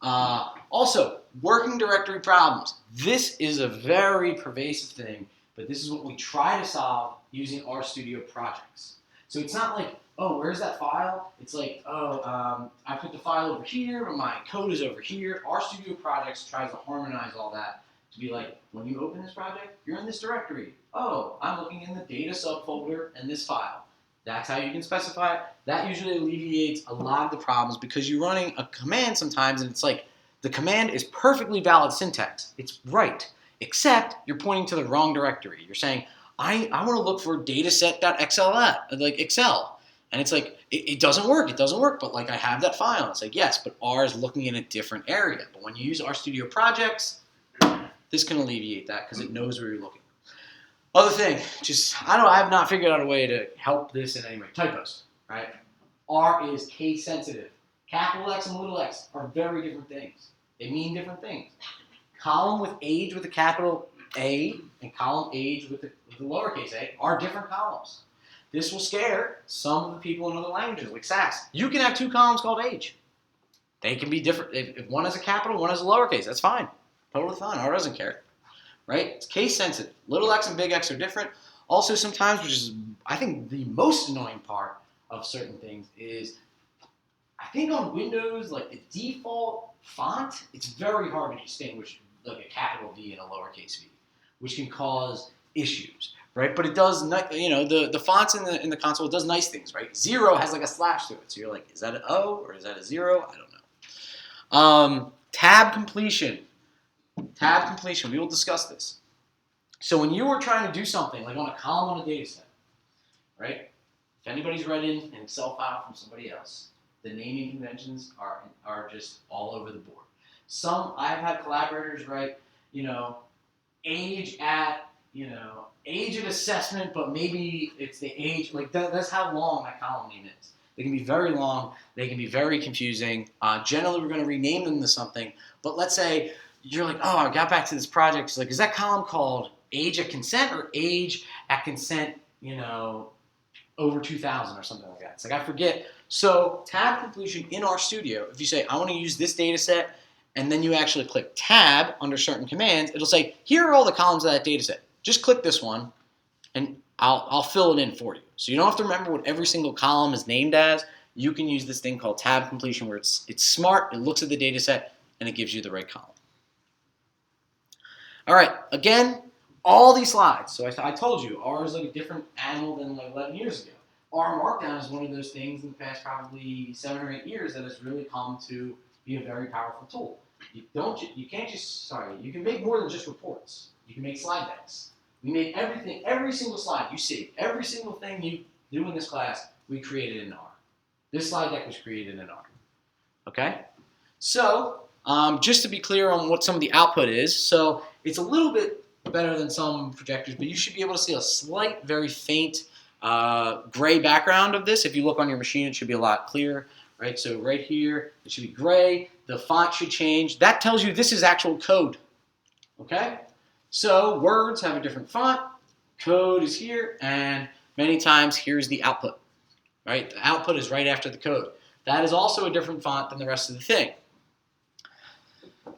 Also, working directory problems. This is a very pervasive thing, but this is what we try to solve using RStudio projects. So it's not like, oh, where's that file? It's like, oh, I put the file over here, and my code is over here. RStudio projects tries to harmonize all that to be like, when you open this project, you're in this directory. Oh, I'm looking in the data subfolder and this file. That's how you can specify it. That usually alleviates a lot of the problems because you're running a command sometimes, and it's like, the command is perfectly valid syntax. It's right, except you're pointing to the wrong directory. You're saying, I want to look for dataset.xls, like Excel. And it's like, it doesn't work, but like I have that file. It's like, yes, but R is looking in a different area. But when you use RStudio projects, this can alleviate that because it knows where you're looking. Other thing, I have not figured out a way to help this in any way. Typos, right? R is case sensitive. Capital X and little x are very different things. They mean different things. Column with age with a capital A and column age with the lowercase a are different columns. This will scare some of the people in other languages, like SAS. You can have 2 columns called age. They can be different. If one has a capital, one has a lowercase, that's fine. Totally fine. R doesn't care. Right? It's case sensitive. Little x and big X are different. Also, sometimes, which is, I think, the most annoying part of certain things is, I think on Windows, like the default font, it's very hard to distinguish like a capital V and a lowercase v, which can cause issues, right? But it does, the fonts in the console, it does nice things, right? 0 has like a slash through it, so you're like, is that an O or is that a 0? I don't know. Tab completion. Tab completion, we will discuss this. So when you are trying to do something, like on a column on a data set, right? If anybody's read in an Excel file from somebody else, the naming conventions are just all over the board. I've had collaborators write, age at assessment, but maybe it's the age, like that's how long that column name is. They can be very long, they can be very confusing. Generally, we're going to rename them to something, but let's say you're like, oh, I got back to this project. It's like, is that column called age at consent or age at consent, over 2000 or something like that? It's like, I forget. So tab completion in RStudio, if you say, I want to use this data set, and then you actually click tab under certain commands, it'll say, here are all the columns of that data set. Just click this one, and I'll fill it in for you. So you don't have to remember what every single column is named as. You can use this thing called tab completion where it's smart, it looks at the data set, and it gives you the right column. All right, again, all these slides. So I told you, R is like a different animal than like 11 years ago. R Markdown is one of those things in the past probably 7 or 8 years that has really come to be a very powerful tool. You can't just, you can make more than just reports. You can make slide decks. We made everything, every single slide you see, every single thing you do in this class, we created in R. This slide deck was created in R. Okay? So, just to be clear on what some of the output is, so it's a little bit better than some projectors, but you should be able to see a slight, very faint gray background of this. If you look on your machine, it should be a lot clearer, right? So right here, it should be gray. The font should change. That tells you this is actual code, okay? So words have a different font. Code is here, and many times here's the output, right? The output is right after the code. That is also a different font than the rest of the thing.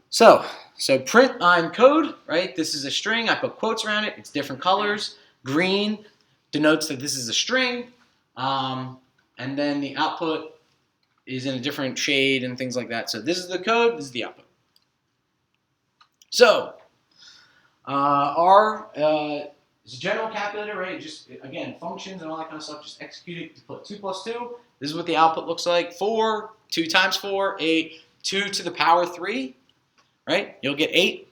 So print I'm code, right? This is a string. I put quotes around it. It's different colors. Green denotes that this is a string. And then the output is in a different shade and things like that. So this is the code. This is the output. So R is a general calculator, right? Just, again, functions and all that kind of stuff. Just execute it. You put 2 plus 2. This is what the output looks like. 4, 2 times 4, 8, 2 to the power 3. Right? You'll get 8.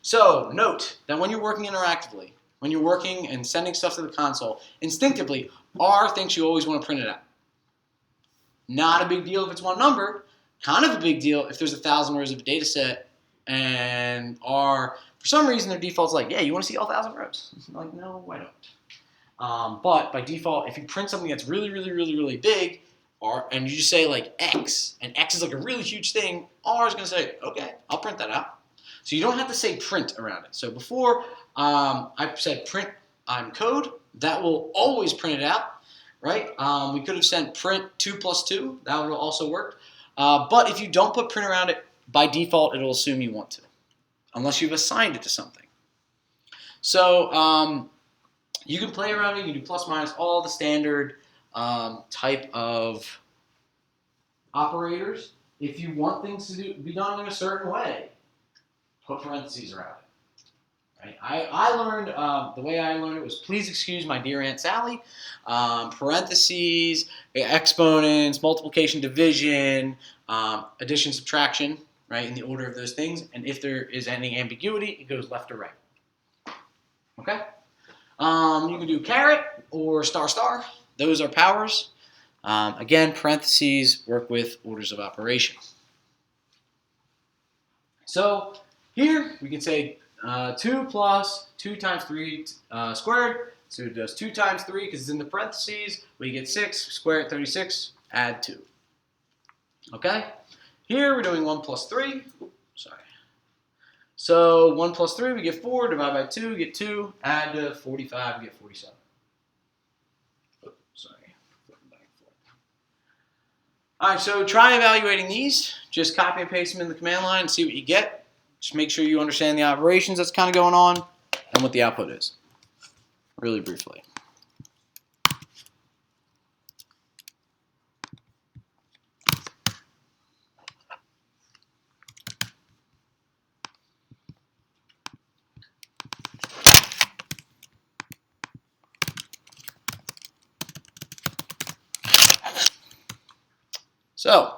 So note that when you're working interactively, when you're working and sending stuff to the console, instinctively, R thinks you always want to print it out. Not a big deal if it's one number. Kind of a big deal if there's 1,000 rows of a data set and R, for some reason, their default's like, yeah, you want to see all 1,000 rows? I'm like, no, I don't. But by default, if you print something that's really, really, really, really big, and you just say like X, and X is like a really huge thing, R is going to say, okay, I'll print that out. So you don't have to say print around it. So before I said print I'm code, that will always print it out, right? We could have sent print 2 plus 2. That would also work. But if you don't put print around it, by default, it'll assume you want to, unless you've assigned it to something. So you can play around it. You can do plus, minus, all the standard type of operators. If you want things to be done in a certain way, put parentheses around it. Right? I learned, the way I learned it was, please excuse my dear Aunt Sally, parentheses, exponents, multiplication, division, addition, subtraction, right, in the order of those things. And if there is any ambiguity, it goes left or right. Okay? You can do caret or star star. Those are powers. Again, parentheses work with orders of operation. So here we can say 2 plus 2 times 3 squared. So it does 2 times 3 because it's in the parentheses. We get 6, square it 36, add 2. Okay? Here we're doing 1 plus 3. Sorry. So 1 plus 3, we get 4. Divide by 2, we get 2. Add to 45, we get 47. All right, so try evaluating these. Just copy and paste them in the command line and see what you get. Just make sure you understand the operations that's kind of going on and what the output is, really briefly. So,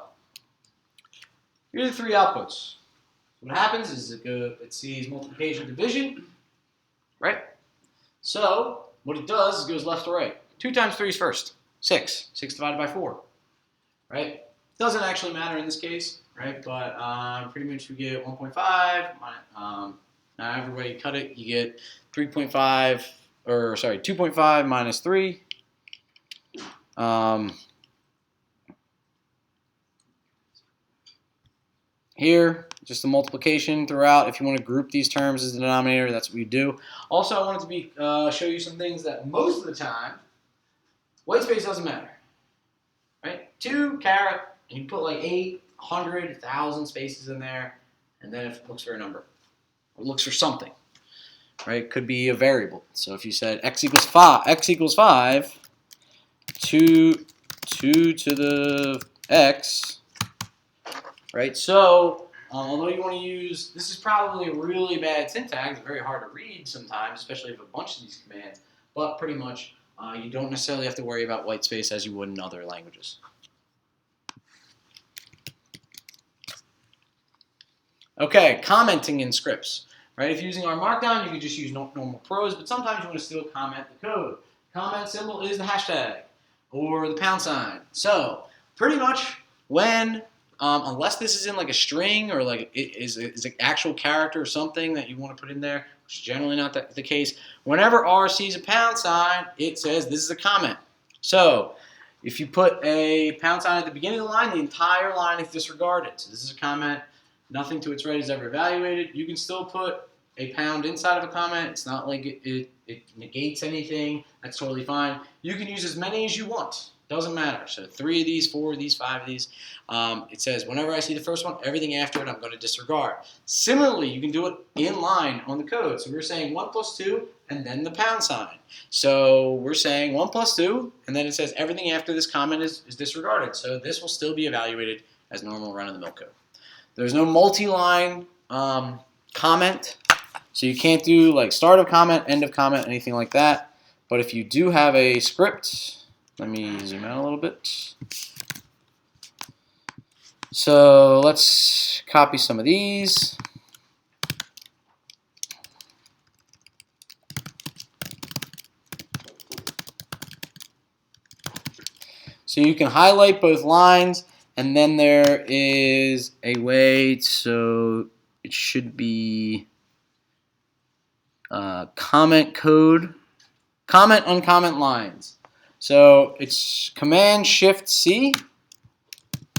here are the 3 outputs. What happens is it sees multiplication, division, right? So, what it does is it goes left to right. 2 times 3 is first. 6. 6 divided by 4, right? Doesn't actually matter in this case, right? But pretty much we get 1.5. Now, every way you cut it, you get 3.5, or sorry, 2.5 minus 3. Here, just the multiplication throughout. If you want to group these terms as the denominator, that's what you do. Also, I wanted to show you some things that most of the time, white space doesn't matter. Right? 2 caret, and you put like 800, 1,000 spaces in there, and then if it looks for a number, or looks for something, right? It could be a variable. So if you said x equals 5, 2 to the x. Right, so Although you want to use, this is probably a really bad syntax, very hard to read sometimes, especially if a bunch of these commands, but pretty much you don't necessarily have to worry about white space as you would in other languages. Okay, commenting in scripts. Right? If you're using R Markdown, you can just use normal prose, but sometimes you want to still comment the code. Comment symbol is the hashtag or the pound sign. So pretty much when, unless this is in like a string or like it is an actual character or something that you want to put in there, which is generally not the case, whenever R sees a pound sign, it says this is a comment. So if you put a pound sign at the beginning of the line, the entire line is disregarded. So this is a comment. Nothing to its right is ever evaluated. You can still put a pound inside of a comment. It's not like it negates anything. That's totally fine. You can use as many as you want. Doesn't matter. So 3 of these, 4 of these, 5 of these. It says whenever I see the first one, everything after it I'm going to disregard. Similarly, you can do it in line on the code. So we're saying 1 plus 2 and then the pound sign. So we're saying 1 plus 2 and then it says everything after this comment is disregarded. So this will still be evaluated as normal run-of-the-mill code. There's no multi-line comment. So you can't do like start of comment, end of comment, anything like that. But if you do have a script, let me zoom out a little bit. So let's copy some of these. So you can highlight both lines, and then there is a way, so it should be comment code, comment uncomment lines. So it's Command Shift C.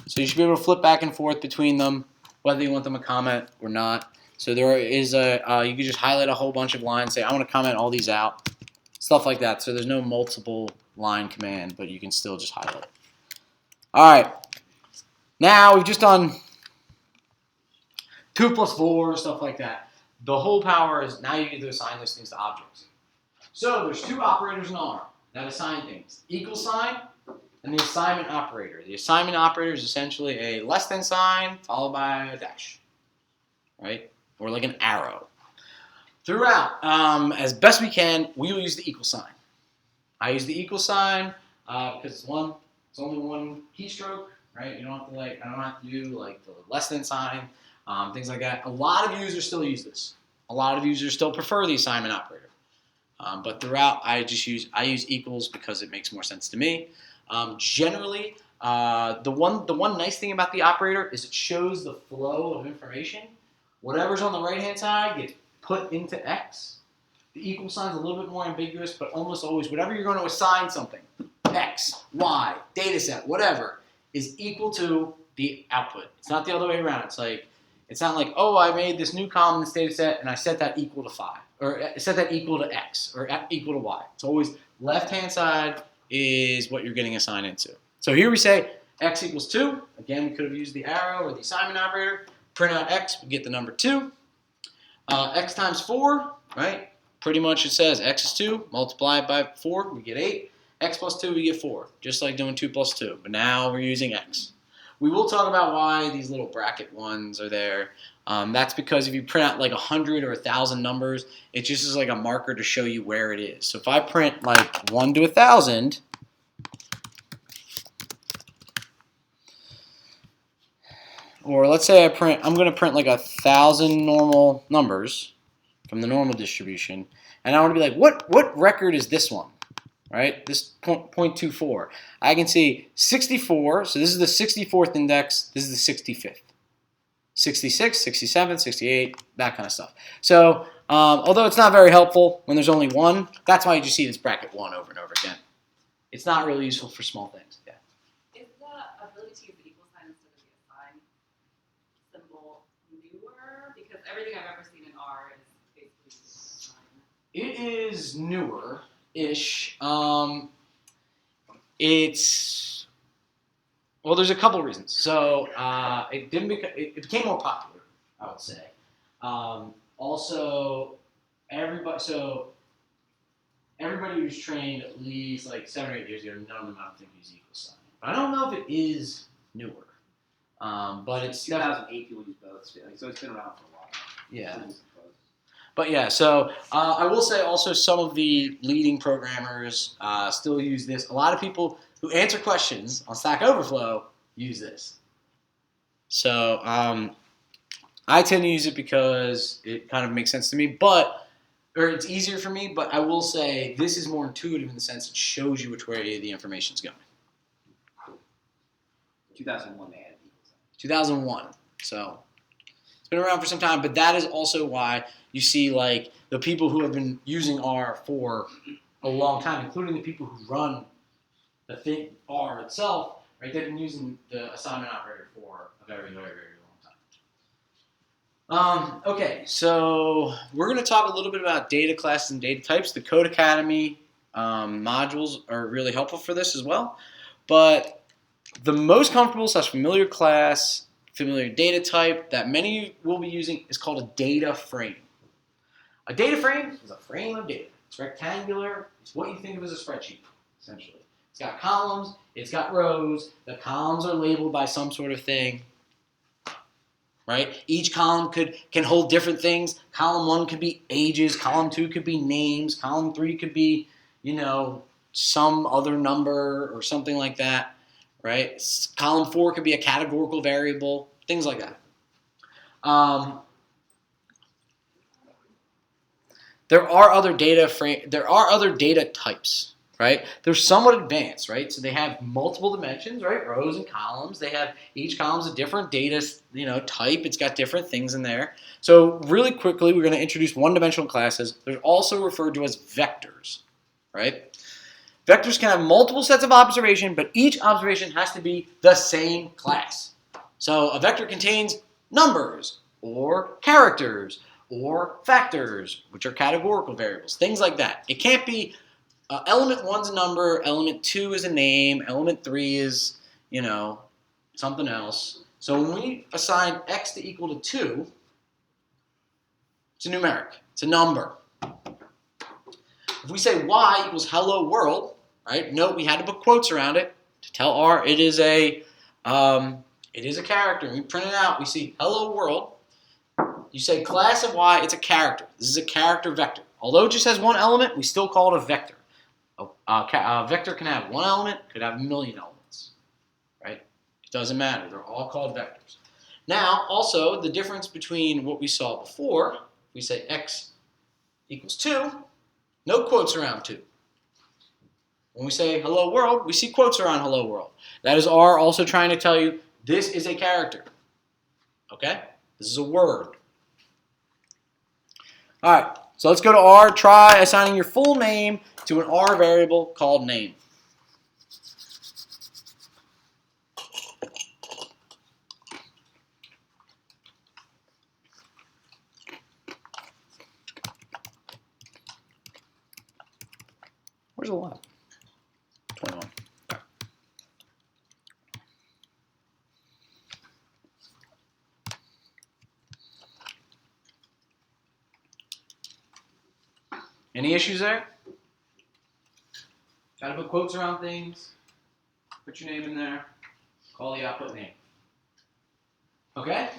So you should be able to flip back and forth between them, whether you want them to comment or not. So there is a, you can just highlight a whole bunch of lines, say I want to comment all these out, stuff like that. So there's no multiple line command, but you can still just highlight. All right, now we've just done 2 plus 4, stuff like that. The whole power is now you get to assign those things to objects. So there's 2 operators in R that assign things: equal sign and the assignment operator. The assignment operator is essentially a less than sign followed by a dash, right? Or like an arrow. Throughout, as best we can, we will use the equal sign. I use the equal sign because it's only one keystroke, right? You don't have to I don't have to do like the less than sign, things like that. A lot of users still use this. A lot of users still prefer the assignment operator. But throughout, I use equals because it makes more sense to me. Generally, the one nice thing about the operator is it shows the flow of information. Whatever's on the right-hand side gets put into X. The equal sign is a little bit more ambiguous, but almost always, whatever you're going to assign something, X, Y, data set, whatever, is equal to the output. It's not the other way around. It's not like, oh, I made this new column in this data set and I set that equal to 5, or set that equal to X, or equal to Y. It's always left-hand side is what you're getting assigned into. So here we say X equals 2. Again, we could have used the arrow or the assignment operator. Print out X, we get the number 2. X times 4, right? Pretty much it says X is 2, multiply it by 4, we get 8. X plus 2, we get 4, just like doing 2 plus 2. But now we're using X. We will talk about why these little bracket ones are there. That's because if you print out like 100 or 1,000 numbers, it just is like a marker to show you where it is. So if I print like 1 to 1,000, or let's say I'm going to print like 1,000 normal numbers from the normal distribution, and I want to be like, what record is this one? Right? This 0.24. I can see 64, so this is the 64th index, this is the 65th. 66, 67, 68, that kind of stuff. So, although it's not very helpful when there's only one, that's why you just see this bracket 1 over and over again. It's not really useful for small things. Yeah. Is the ability to use the equal sign instead of the assign symbol newer? Because everything I've ever seen in R is basically using the assign. It is newer-ish. Well, there's a couple reasons. So it became more popular, I would say. Also, everybody who's trained at least like 7 or 8 years ago, none of them I don't think use equal sign. But I don't know if it is newer. But it's definitely, 2008 people use both still, so it's been around for a while. yeah. Still use both. But yeah, so I will say also some of the leading programmers still use this. A lot of people who answer questions on Stack Overflow use this. So I tend to use it because it kind of makes sense to me, or it's easier for me, but I will say this is more intuitive in the sense it shows you which way the information's going. 2001 they had equals sign. 2001. So it's been around for some time, but that is also why you see like the people who have been using R for a long time, including the people who run the thing R itself, right? They've been using the assignment operator for a very, very, very long time. Okay, so we're going to talk a little bit about data classes and data types. The Code Academy modules are really helpful for this as well, but the most comfortable / familiar class, familiar data type that many will be using is called a data frame. A data frame is a frame of data. It's rectangular. It's what you think of as a spreadsheet, essentially. It's got columns. It's got rows. The columns are labeled by some sort of thing, right? Each column can hold different things. Column 1 could be ages. Column 2 could be names. Column 3 could be, some other number or something like that, right? Column 4 could be a categorical variable, things like that. There are other data types, right? They're somewhat advanced, right? So they have multiple dimensions, right? Rows and columns. Each column's a different data, type. It's got different things in there. So really quickly, we're going to introduce one-dimensional classes. They're also referred to as vectors, right? Vectors can have multiple sets of observation, but each observation has to be the same class. So a vector contains numbers or characters or factors, which are categorical variables, things like that. It can't be element 1's a number, element 2 is a name, element 3 is, something else. So when we assign x to equal to 2, it's a numeric. It's a number. If we say y equals hello world, right? Note we had to put quotes around it to tell R it is a character. And we print it out. We see hello world. You say class of y, it's a character. This is a character vector. Although it just has one element, we still call it a vector. A vector can have one element, could have a million elements, right? It doesn't matter. They're all called vectors. Now, also, the difference between what we saw before, we say x equals 2, no quotes around 2. When we say hello world, we see quotes around hello world. That is R also trying to tell you this is a character, okay? This is a word. All right, so let's go to R. Try assigning your full name to an R variable called name. Where's the lab? 21. Okay. Any issues there? Got to put quotes around things. Put your name in there. Call the output name. Okay?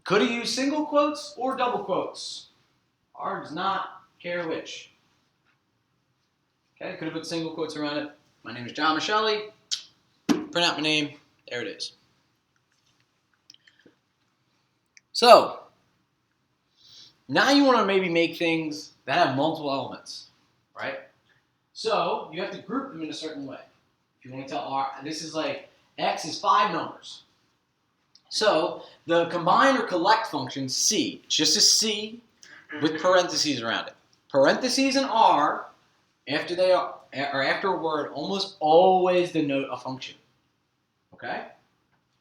Could have used single quotes or double quotes. R does not care which. Okay, could have put single quotes around it. My name is John Michelli. Print out my name. There it is. So, now you want to maybe make things that have multiple elements, right? So, you have to group them in a certain way. If you want to tell R, this is like, X is 5 numbers. So, the combine or collect function, C, it's just a C with parentheses around it. Parentheses in R, after a word, almost always denote a function. Okay?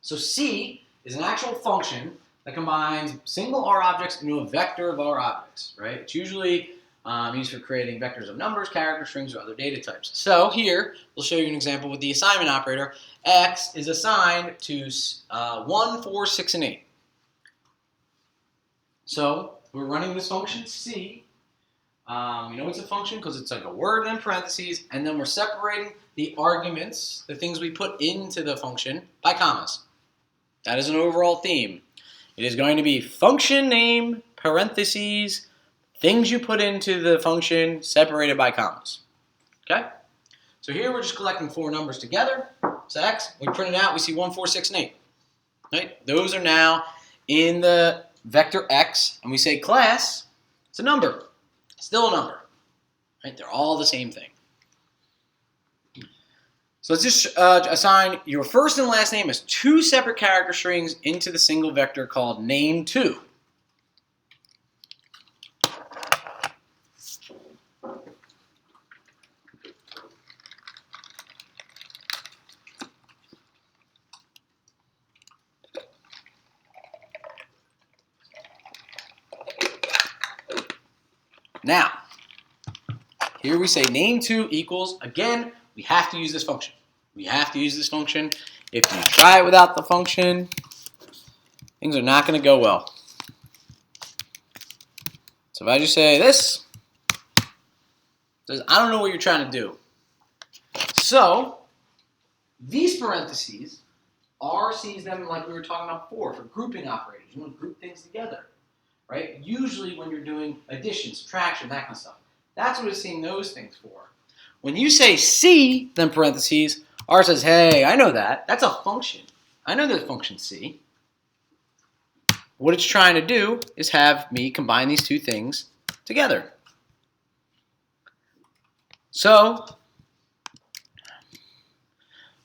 So C is an actual function that combines single R objects into a vector of R objects, right? It's usually used for creating vectors of numbers, characters, strings, or other data types. So here, we'll show you an example with the assignment operator. X is assigned to 1, 4, 6, and 8. So we're running this function C. We know it's a function because it's like a word in parentheses, and then we're separating the arguments, the things we put into the function, by commas. That is an overall theme. It is going to be function name, parentheses, things you put into the function separated by commas. Okay? So here we're just collecting 4 numbers together. So x, we print it out, we see 1, 4, 6, and 8. Right? Those are now in the vector x, and we say class, it's a number. Still a number. Right? They're all the same thing. So let's just assign your first and last name as 2 separate character strings into the single vector called name2. Now, here we say name2 equals, again, we have to use this function. We have to use this function. If you try it without the function, things are not going to go well. So if I just say this, I don't know what you're trying to do. So these parentheses, R sees them like we were talking about before for grouping operators. You want to group things together, right? Usually when you're doing addition, subtraction, that kind of stuff. That's what it's seeing those things for. When you say C, then parentheses, R says, hey, I know that. That's a function. I know the function C. What it's trying to do is have me combine these 2 things together. So,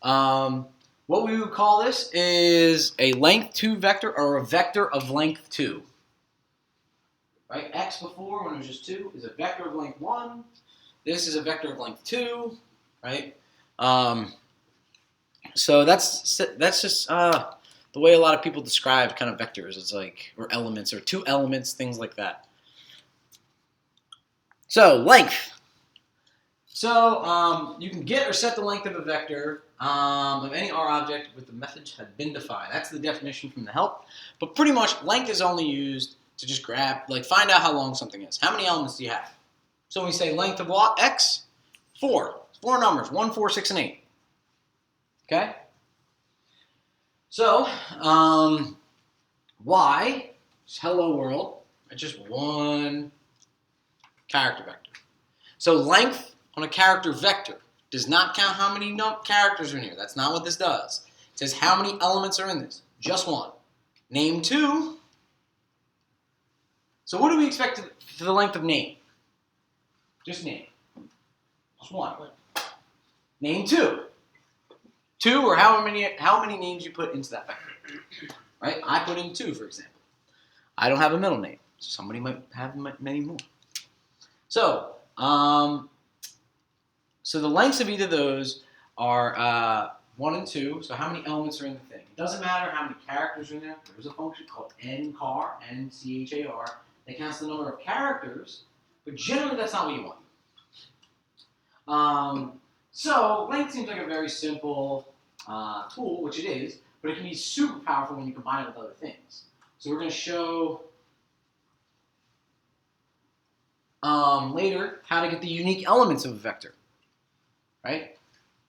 what we would call this is a length 2 vector or a vector of length 2. Right? X before, when it was just 2, is a vector of length 1. This is a vector of length 2, right? So that's just the way a lot of people describe kind of vectors. It's like, or elements, or 2 elements, things like that. So length. So you can get or set the length of a vector of any R object with the methods have been defined. That's the definition from the help. But pretty much length is only used to just grab, like find out how long something is. How many elements do you have? So we say length of what? X, 4. 4 numbers, 1, 4, 6, and 8. Okay? So, Y is hello world. It's just 1 character vector. So length on a character vector does not count how many characters are in here. That's not what this does. It says how many elements are in this. Just 1. Name2. So what do we expect for the length of name? Just name. Just 1. Name2. 2, or how many names you put into that vector. Right? I put in 2, for example. I don't have a middle name. Somebody might have many more. So, so the lengths of either of those are 1 and 2. So how many elements are in the thing? It doesn't matter how many characters are in there. There's a function called nchar, N-C-H-A-R, that counts the number of characters, but generally that's not what you want. So length seems like a very simple tool, which it is, but it can be super powerful when you combine it with other things. So we're going to show later how to get the unique elements of a vector, right?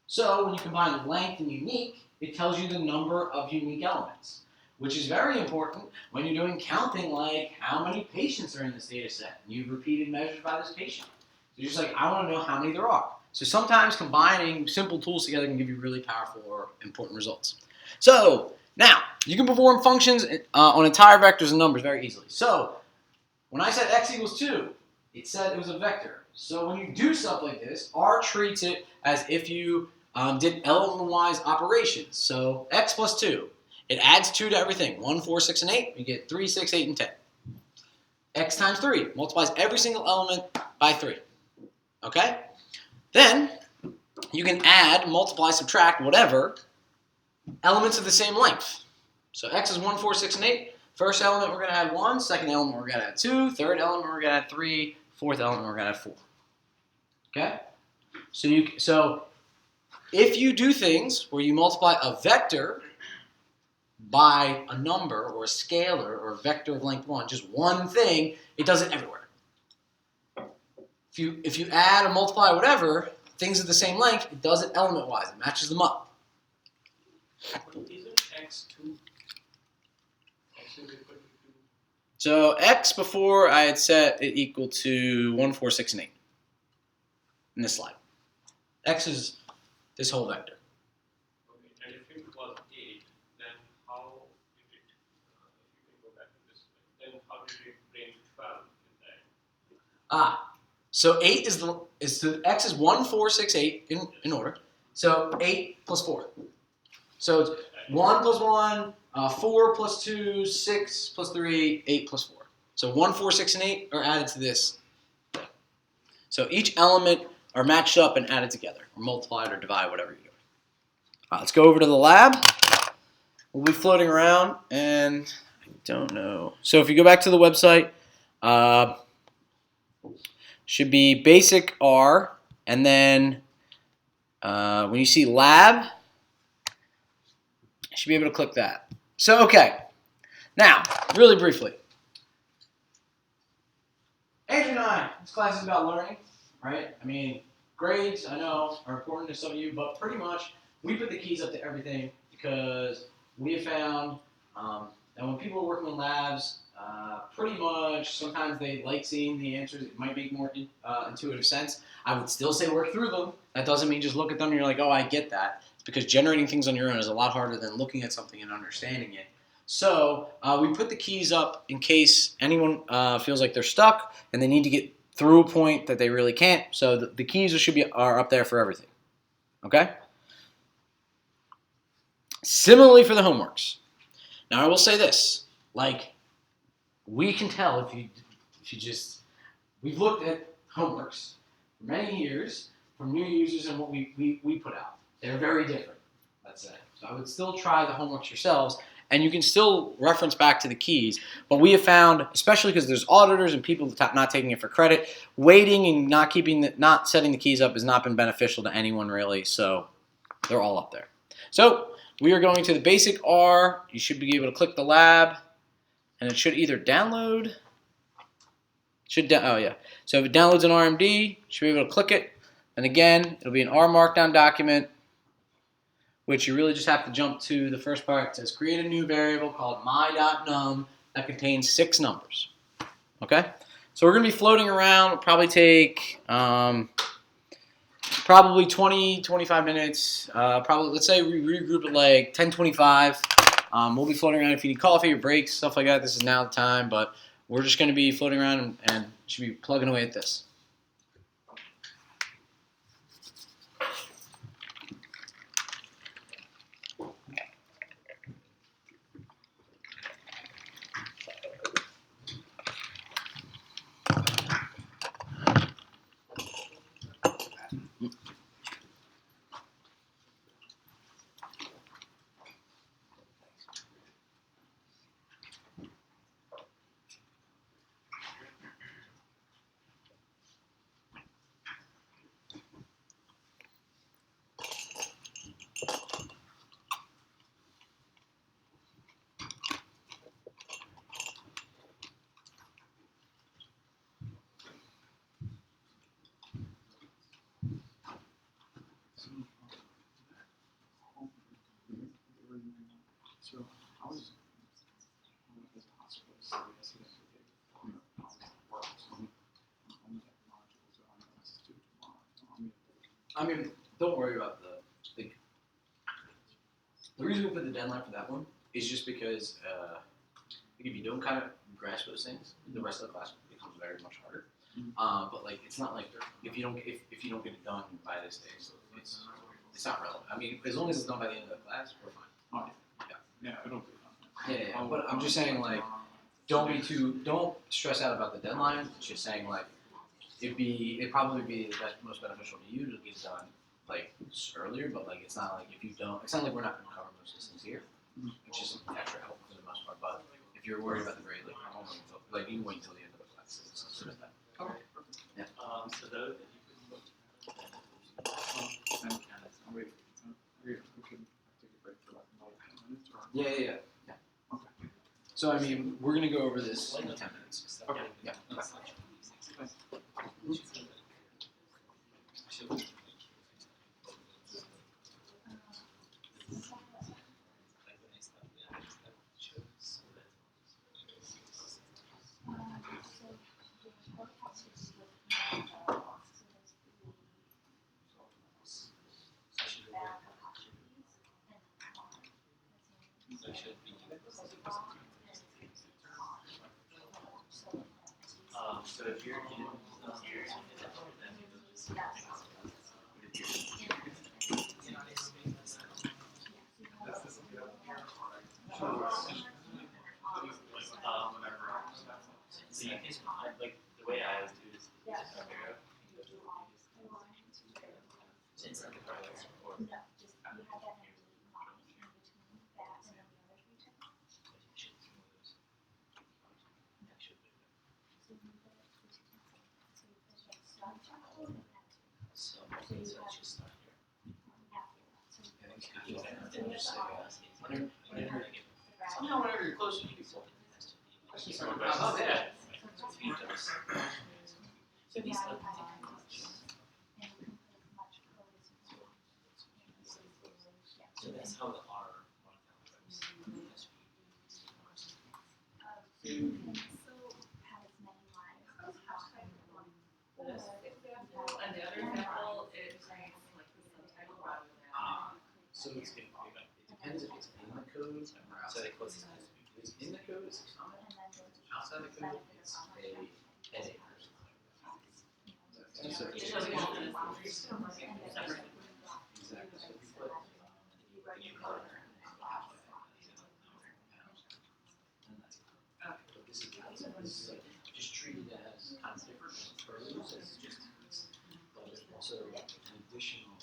So when you combine length and unique, it tells you the number of unique elements, which is very important when you're doing counting, like how many patients are in this data set, and you've repeated measures by this patient. So you're just like, I want to know how many there are. So sometimes combining simple tools together can give you really powerful or important results. So now, you can perform functions on entire vectors and numbers very easily. So when I said x equals 2, it said it was a vector. So when you do stuff like this, R treats it as if you did element-wise operations. So x plus 2, it adds 2 to everything. 1, 4, 6, and 8, you get 3, 6, 8, and 10. X times 3 multiplies every single element by 3. Okay? Then you can add, multiply, subtract, whatever, elements of the same length. So x is 1, 4, 6, and 8. First element we're going to add 1. Second element we're going to add 2. Third element we're going to add 3. Fourth element we're going to add 4. Okay? So if you do things where you multiply a vector by a number or a scalar or a vector of length 1, just one thing, it does it everywhere. If you add or multiply whatever, things of the same length, it does it element-wise. It matches them up. Isn't x 2? So x before I had set it equal to 1, 4, 6, and 8 in this slide. X is this whole vector. Okay, and if it was 8, then how did it, if you can go back to this, then how did it bring 12 in that? So 8 is x is 1, 4, 6, 8 in order. So 8 plus 4. So it's 1 plus 1, 4 plus 2, 6 plus 3, 8 plus 4. So 1, 4, 6, and 8 are added to this thing. So each element are matched up and added together, or multiplied or divided, whatever you're doing. Let's go over to the lab. We'll be floating around, and I don't know. So if you go back to the website, should be basic R, and then when you see lab, you should be able to click that. So, okay. Now, really briefly. Andrew and I, this class is about learning, right? I mean, grades, I know, are important to some of you, but pretty much we put the keys up to everything because we have found that when people are working in labs, pretty much sometimes they like seeing the answers. It might make more intuitive sense. I would still say work through them. That doesn't mean just look at them and you're like, oh, I get that. It's because generating things on your own is a lot harder than looking at something and understanding it. So we put the keys up in case anyone feels like they're stuck and they need to get through a point that they really can't. So the keys are up there for everything. Okay? Similarly for the homeworks. Now I will say this, like we can tell if you we've looked at homeworks for many years from new users and what we put out. They're very different, let's say. So I would still try the homeworks yourselves, and you can still reference back to the keys. But we have found, especially because there's auditors and people not taking it for credit, waiting and not setting the keys up has not been beneficial to anyone really. So they're all up there. So we are going to the basic R. You should be able to click the lab, and it should either download. Oh yeah. So if it downloads an RMD, you should be able to click it, and again, it'll be an R Markdown document, which you really just have to jump to the first part. It says create a new variable called my.num that contains 6 numbers. Okay? So we're going to be floating around. It'll probably take probably 20, 25 minutes. Let's say we regroup at like 10:25. We'll be floating around if you need coffee or breaks, stuff like that. This is now the time, but we're just going to be floating around and should be plugging away at this. So how is it possible to say this works? I mean, don't worry about the reason we put the deadline for that one is just because if you don't kind of grasp those things, the rest of the class becomes very much harder. But like, it's not like if you don't get it done by this day, so it's not relevant. I mean, as long as it's done by the end of the class, we're fine. Oh, yeah, it'll be done. Yeah. But I'm just saying, like, don't stress out about the deadline. It's just saying, like, it'd probably be the most beneficial to you to get it done like earlier. But like, it's not like if you don't. It's not like we're not going to cover most of these things here, which is extra help for the most part. But if you're worried about the grade, like, I won't wait until, like, you can wait until the end of the class. It's as soon as that. Okay. Yeah. So those that you could Wait, we could take a break for like another 10 minutes or? Yeah. Okay. So I mean, we're gonna go over this in 10 minutes. Okay. Yeah. should be. So if you're in here, then whenever. So you can like the way I always do is compare. It's like a browser or so let's just start here. Somehow whenever you're close to people, how about that? So these so that's how the R Markdown works. And the other example, it creates like the subtitle rather than. So it's it depends if it's in the code or outside the code. If it's in the code, it's a comment. Outside the code, it's a heading. So It it's shows you just the exactly. So if you put new color, but this is like just treated as kind of different curves as just but it's also an additional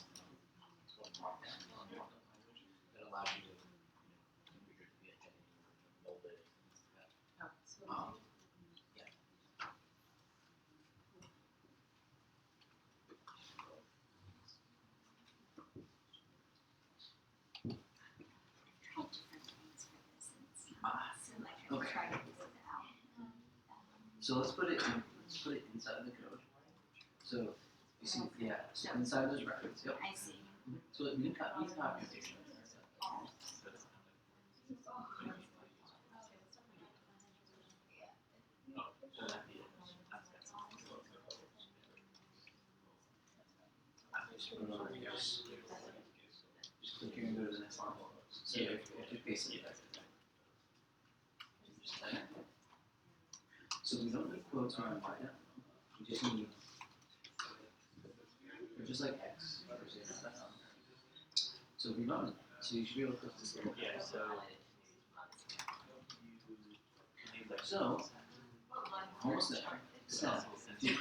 markdown language that allows you to configure it to be a heading or bold it and things like that. Yeah. Okay. So let's put it inside the code. So you see, yeah, so inside those brackets. Yep. I see. So it needs documentation. Just click here and go to the next line. So if you paste it back. So we don't need quotes on right now. We just need, or just like X. So if we run it, so you should be able to click this little. Yeah, So almost there. So if you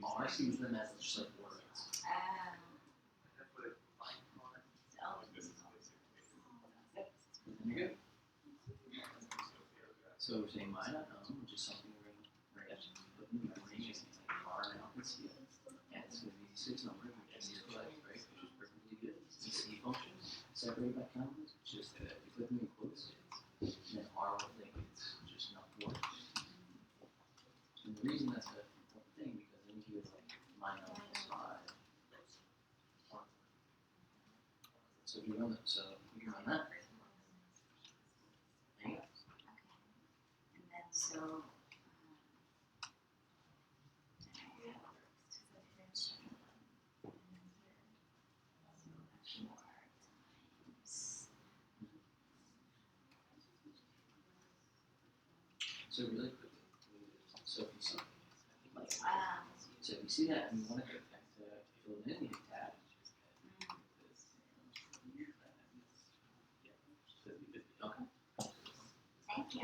R sees them as just like words. And you're good. So we're saying my which is something we're going to write. But memory is like R now can see it. And it's going to be 6 numbers, which is right, which is perfectly good. It's a C function, separated by commas, which is you click them in quotes. And then R will think it's just not words. And the reason that's an important thing because then here it's like my number is 5. So if you run it, so you can run that. There you go. And then so. So really quickly, so if you see, like, so if you see that and you want to go back to fill it in, you hit tab. Okay. Thank you.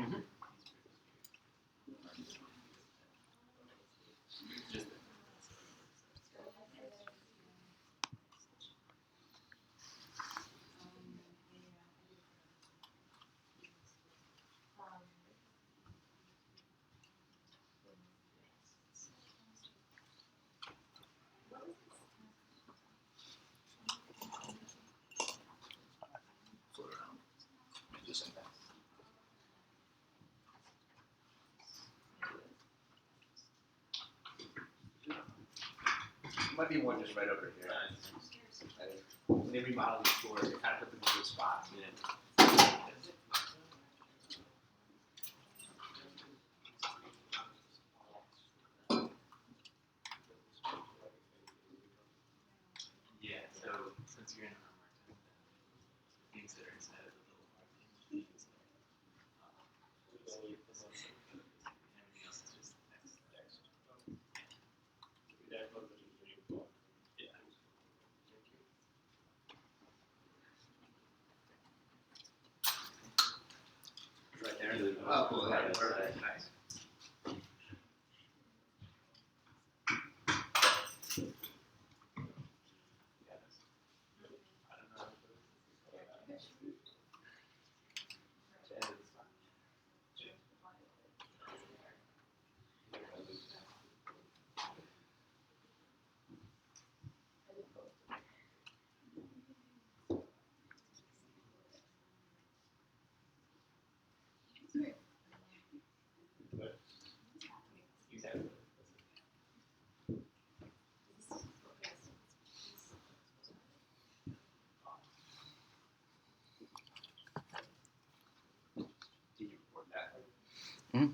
Float around. Just like that. Might be one just right over here. When they remodel these stores, they kind of put them in good spots. Yeah, so since you're in R Markdown, things that are inside of the little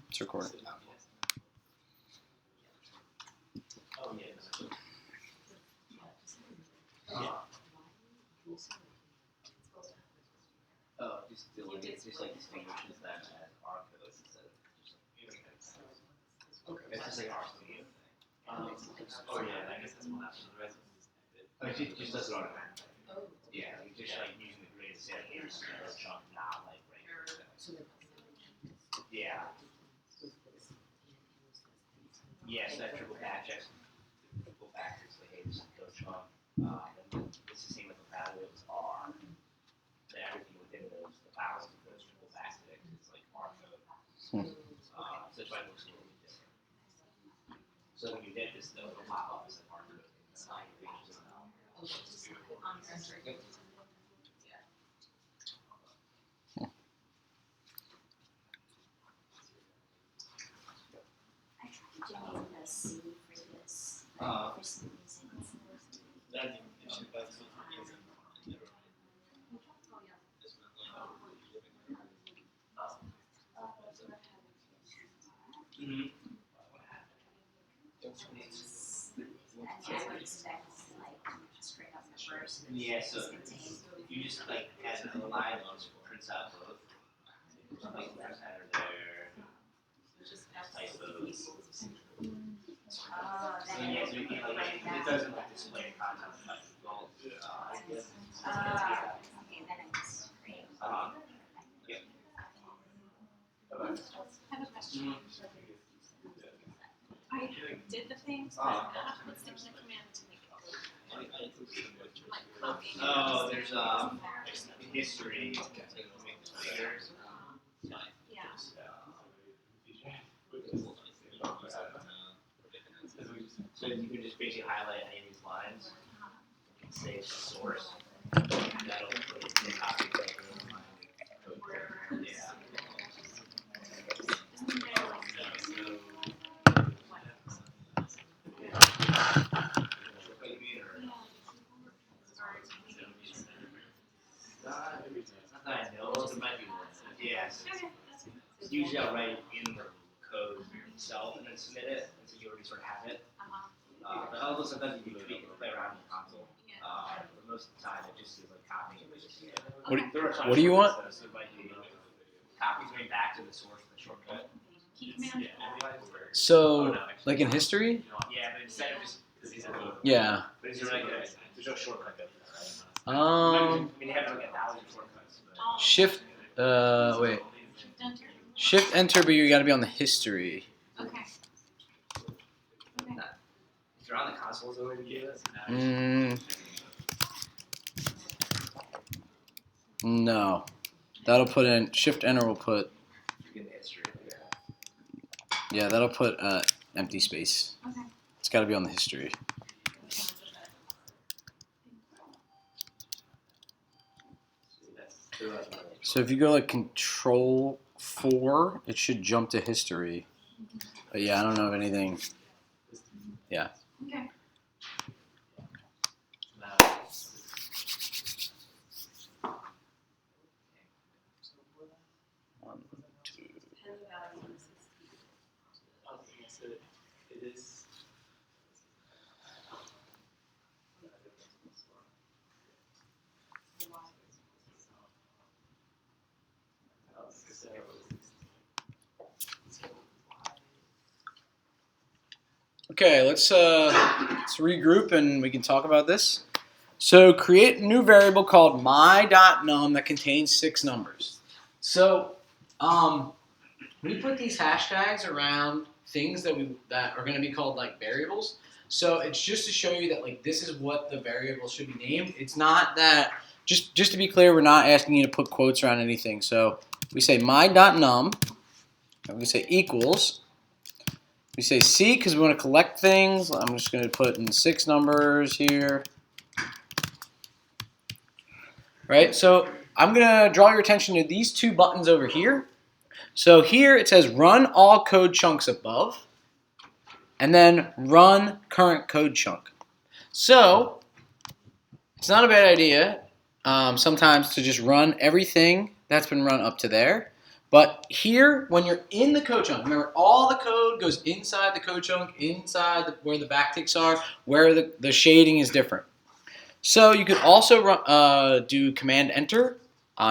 It's recording. Oh, yeah. Oh, just like distinguishes them as R codes instead of just like it's just like RStudio. Oh yeah, I guess that's one option. The rest is It just does it automatically. Yeah, like just like using the grid to say like here's a chunk, not like right here. Yeah. Yes, that triple back checks. Triple back is like hey, this is code chunk. It's the same with the value of R. And everything within those, the values of those triple back sticks is like R code. So that's why it looks a little bit different. So when you get this though, it'll pop up as like R code. It's not your pages now. I tried doing the C for this, Uh, but for some reason it's that it should be easy. mm-hmm. I would expect like straight up numbers. Yeah, so Contains. you just like add another line on prints out both. Like there's header there. Typos. Oh, So then yeah, so you can like it doesn't like display content by default. okay, then it's great. Yep. I have a question. I did the things, but what's the key command to make it go? Like copying. Oh, there's history. Bigger. Yeah. So you can just basically highlight any of these lines, save the source. That'll put it in copy paste. Yeah. Not that I know, there might be one. Yes. Usually I'll write in the code itself and then submit it, and so you already sort of have it. But although sometimes you can tweak it, play around in the console. But most of the time it just is like copying and pasting it. What do you want? So it might be copy going back to the source of the shortcut. Key command. So, like in history? Yeah, but instead of just Yeah. but is there like there's no shortcut there. I Um, mean they have like 1,000 shortcuts. But shift. Wait. Shift enter. Shift enter, but you got to be on the history. Okay. if you're on the console, is the way to do this. No. That'll put in shift enter. Will put. You get the history. Yeah, that'll put empty space. Okay. It's got to be on the history. So if you go like Control 4, it should jump to history. But yeah, I don't know of anything. Yeah. Okay. One, two. Pen the value is 60. It is. Okay, let's regroup and we can talk about this. So create a new variable called my.num that contains 6 numbers. So we put these hashtags around things that are going to be called like variables. So it's just to show you that like this is what the variable should be named. It's not that just to be clear, we're not asking you to put quotes around anything. So we say my.num and we say equals. We say C because we want to collect things. I'm just going to put in 6 numbers here. Right, so I'm going to draw your attention to these 2 buttons over here. So here it says run all code chunks above, and then run current code chunk. So it's not a bad idea sometimes to just run everything that's been run up to there. But here, when you're in the code chunk, remember all the code goes inside the code chunk, inside where the backticks are, where the shading is different. So you could also do Command Enter.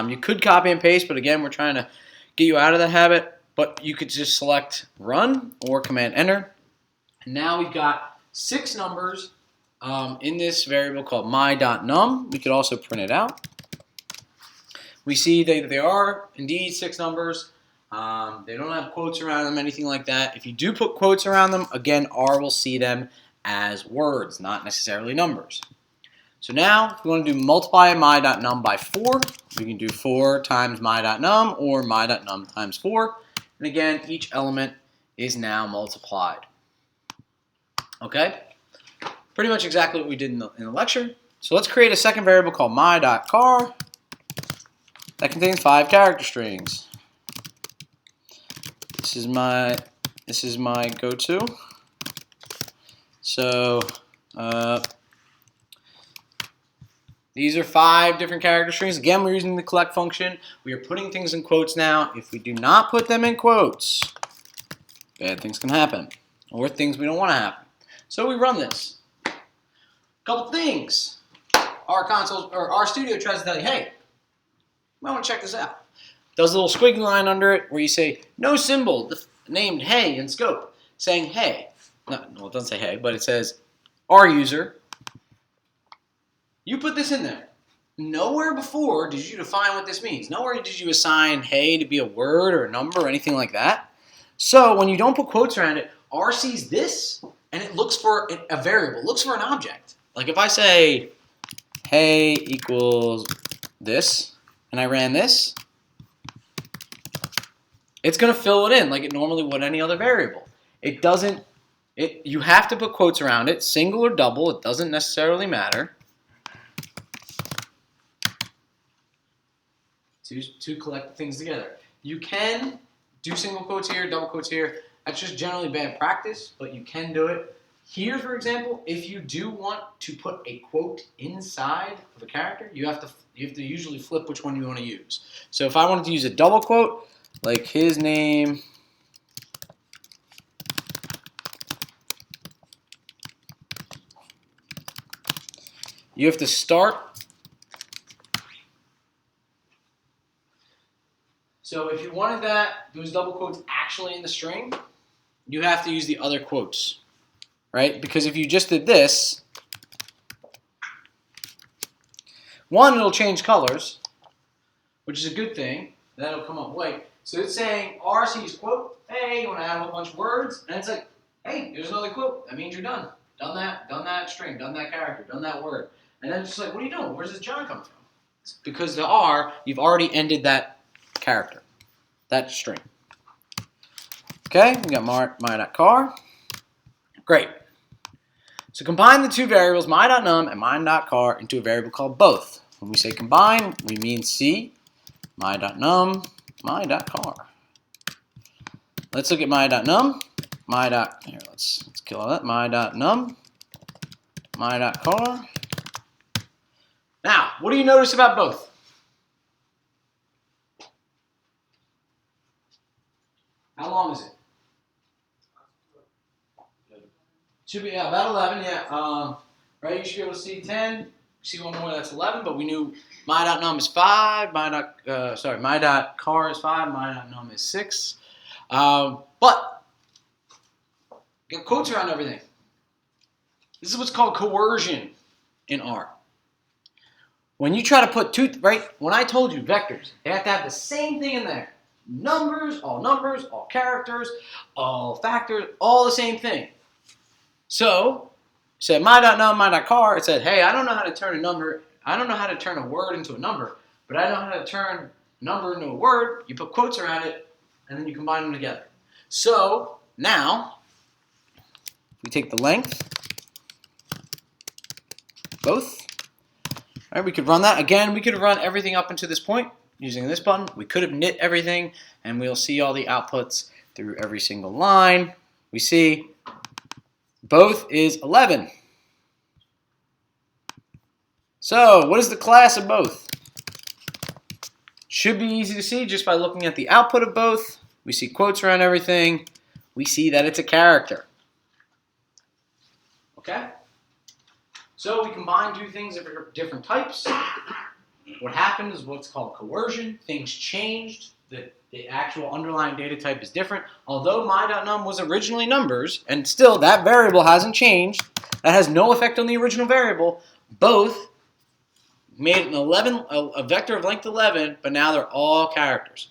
You could copy and paste, but again, we're trying to get you out of the habit. But you could just select Run or Command Enter. And now we've got 6 numbers in this variable called my.num. We could also print it out. We see that they are indeed 6 numbers. They don't have quotes around them, anything like that. If you do put quotes around them, again, R will see them as words, not necessarily numbers. So now, if we want to do multiply my.num by 4, we can do 4 times my.num or my.num times 4. And again, each element is now multiplied. Okay? Pretty much exactly what we did in the lecture. So let's create a second variable called my.car that contains 5 character strings. This is my go-to. So these are 5 different character strings. Again, we're using the collect function. We are putting things in quotes now. If we do not put them in quotes, bad things can happen, or things we don't want to happen. So we run this. Couple things. Our console or RStudio tries to tell you, hey, you might want to check this out. Does a little squiggly line under it where you say no symbol named hey in scope, saying hey. No, well, it doesn't say hey, but it says R user. You put this in there. Nowhere before did you define what this means. Nowhere did you assign hey to be a word or a number or anything like that. So when you don't put quotes around it, R sees this and it looks for a variable, it looks for an object. Like if I say hey equals this and I ran this, it's going to fill it in like it normally would any other variable. It doesn't, you have to put quotes around it, single or double, it doesn't necessarily matter. To collect things together. You can do single quotes here, double quotes here. That's just generally bad practice, but you can do it. Here, for example, if you do want to put a quote inside of a character, you have to usually flip which one you want to use. So if I wanted to use a double quote, like his name you have to start. So if you wanted those double quotes actually in the string, you have to use the other quotes, right? Because if you just did this, one, it'll change colors, which is a good thing. That'll come up white. So it's saying R sees quote, hey, you want to add a bunch of words, and it's like, hey, there's another quote. That means you're done. Done that string, done that character, done that word. And then it's just like, what are you doing? Where's this John coming from? It's because the R, you've already ended that character, that string. Okay, we got my.car. Great. So combine the two variables, my.num and my.car, into a variable called both. When we say combine, we mean see my.num, my.car. Let's look at my.num, here, let's kill all that. My.num, my.car. Now, what do you notice about both? How long is it? Should be about 11, yeah. Right, you should be able to see 10. See one more, that's 11, but we knew my.num is 5, my.car is 5, my.num is 6. But got quotes around everything. This is what's called coercion in R. When you try to put when I told you vectors, they have to have the same thing in there. Numbers, all characters, all factors, all the same thing. So, it said my.num, my.car, it said, hey, I don't know how to turn a word into a number, but I know how to turn a number into a word. You put quotes around it, and then you combine them together. So, now, we take the length, both. All right, we could run that. Again, we could run everything up until this point using this button. We could have knit everything, and we'll see all the outputs through every single line. We see both is 11. So, what is the class of both? Should be easy to see just by looking at the output of both. We see quotes around everything. We see that it's a character. Okay? So we combine two things of different types. What happened is what's called coercion. Things changed. The actual underlying data type is different. Although my.num was originally numbers, and still that variable hasn't changed, that has no effect on the original variable, both made a vector of length 11, but now they're all characters.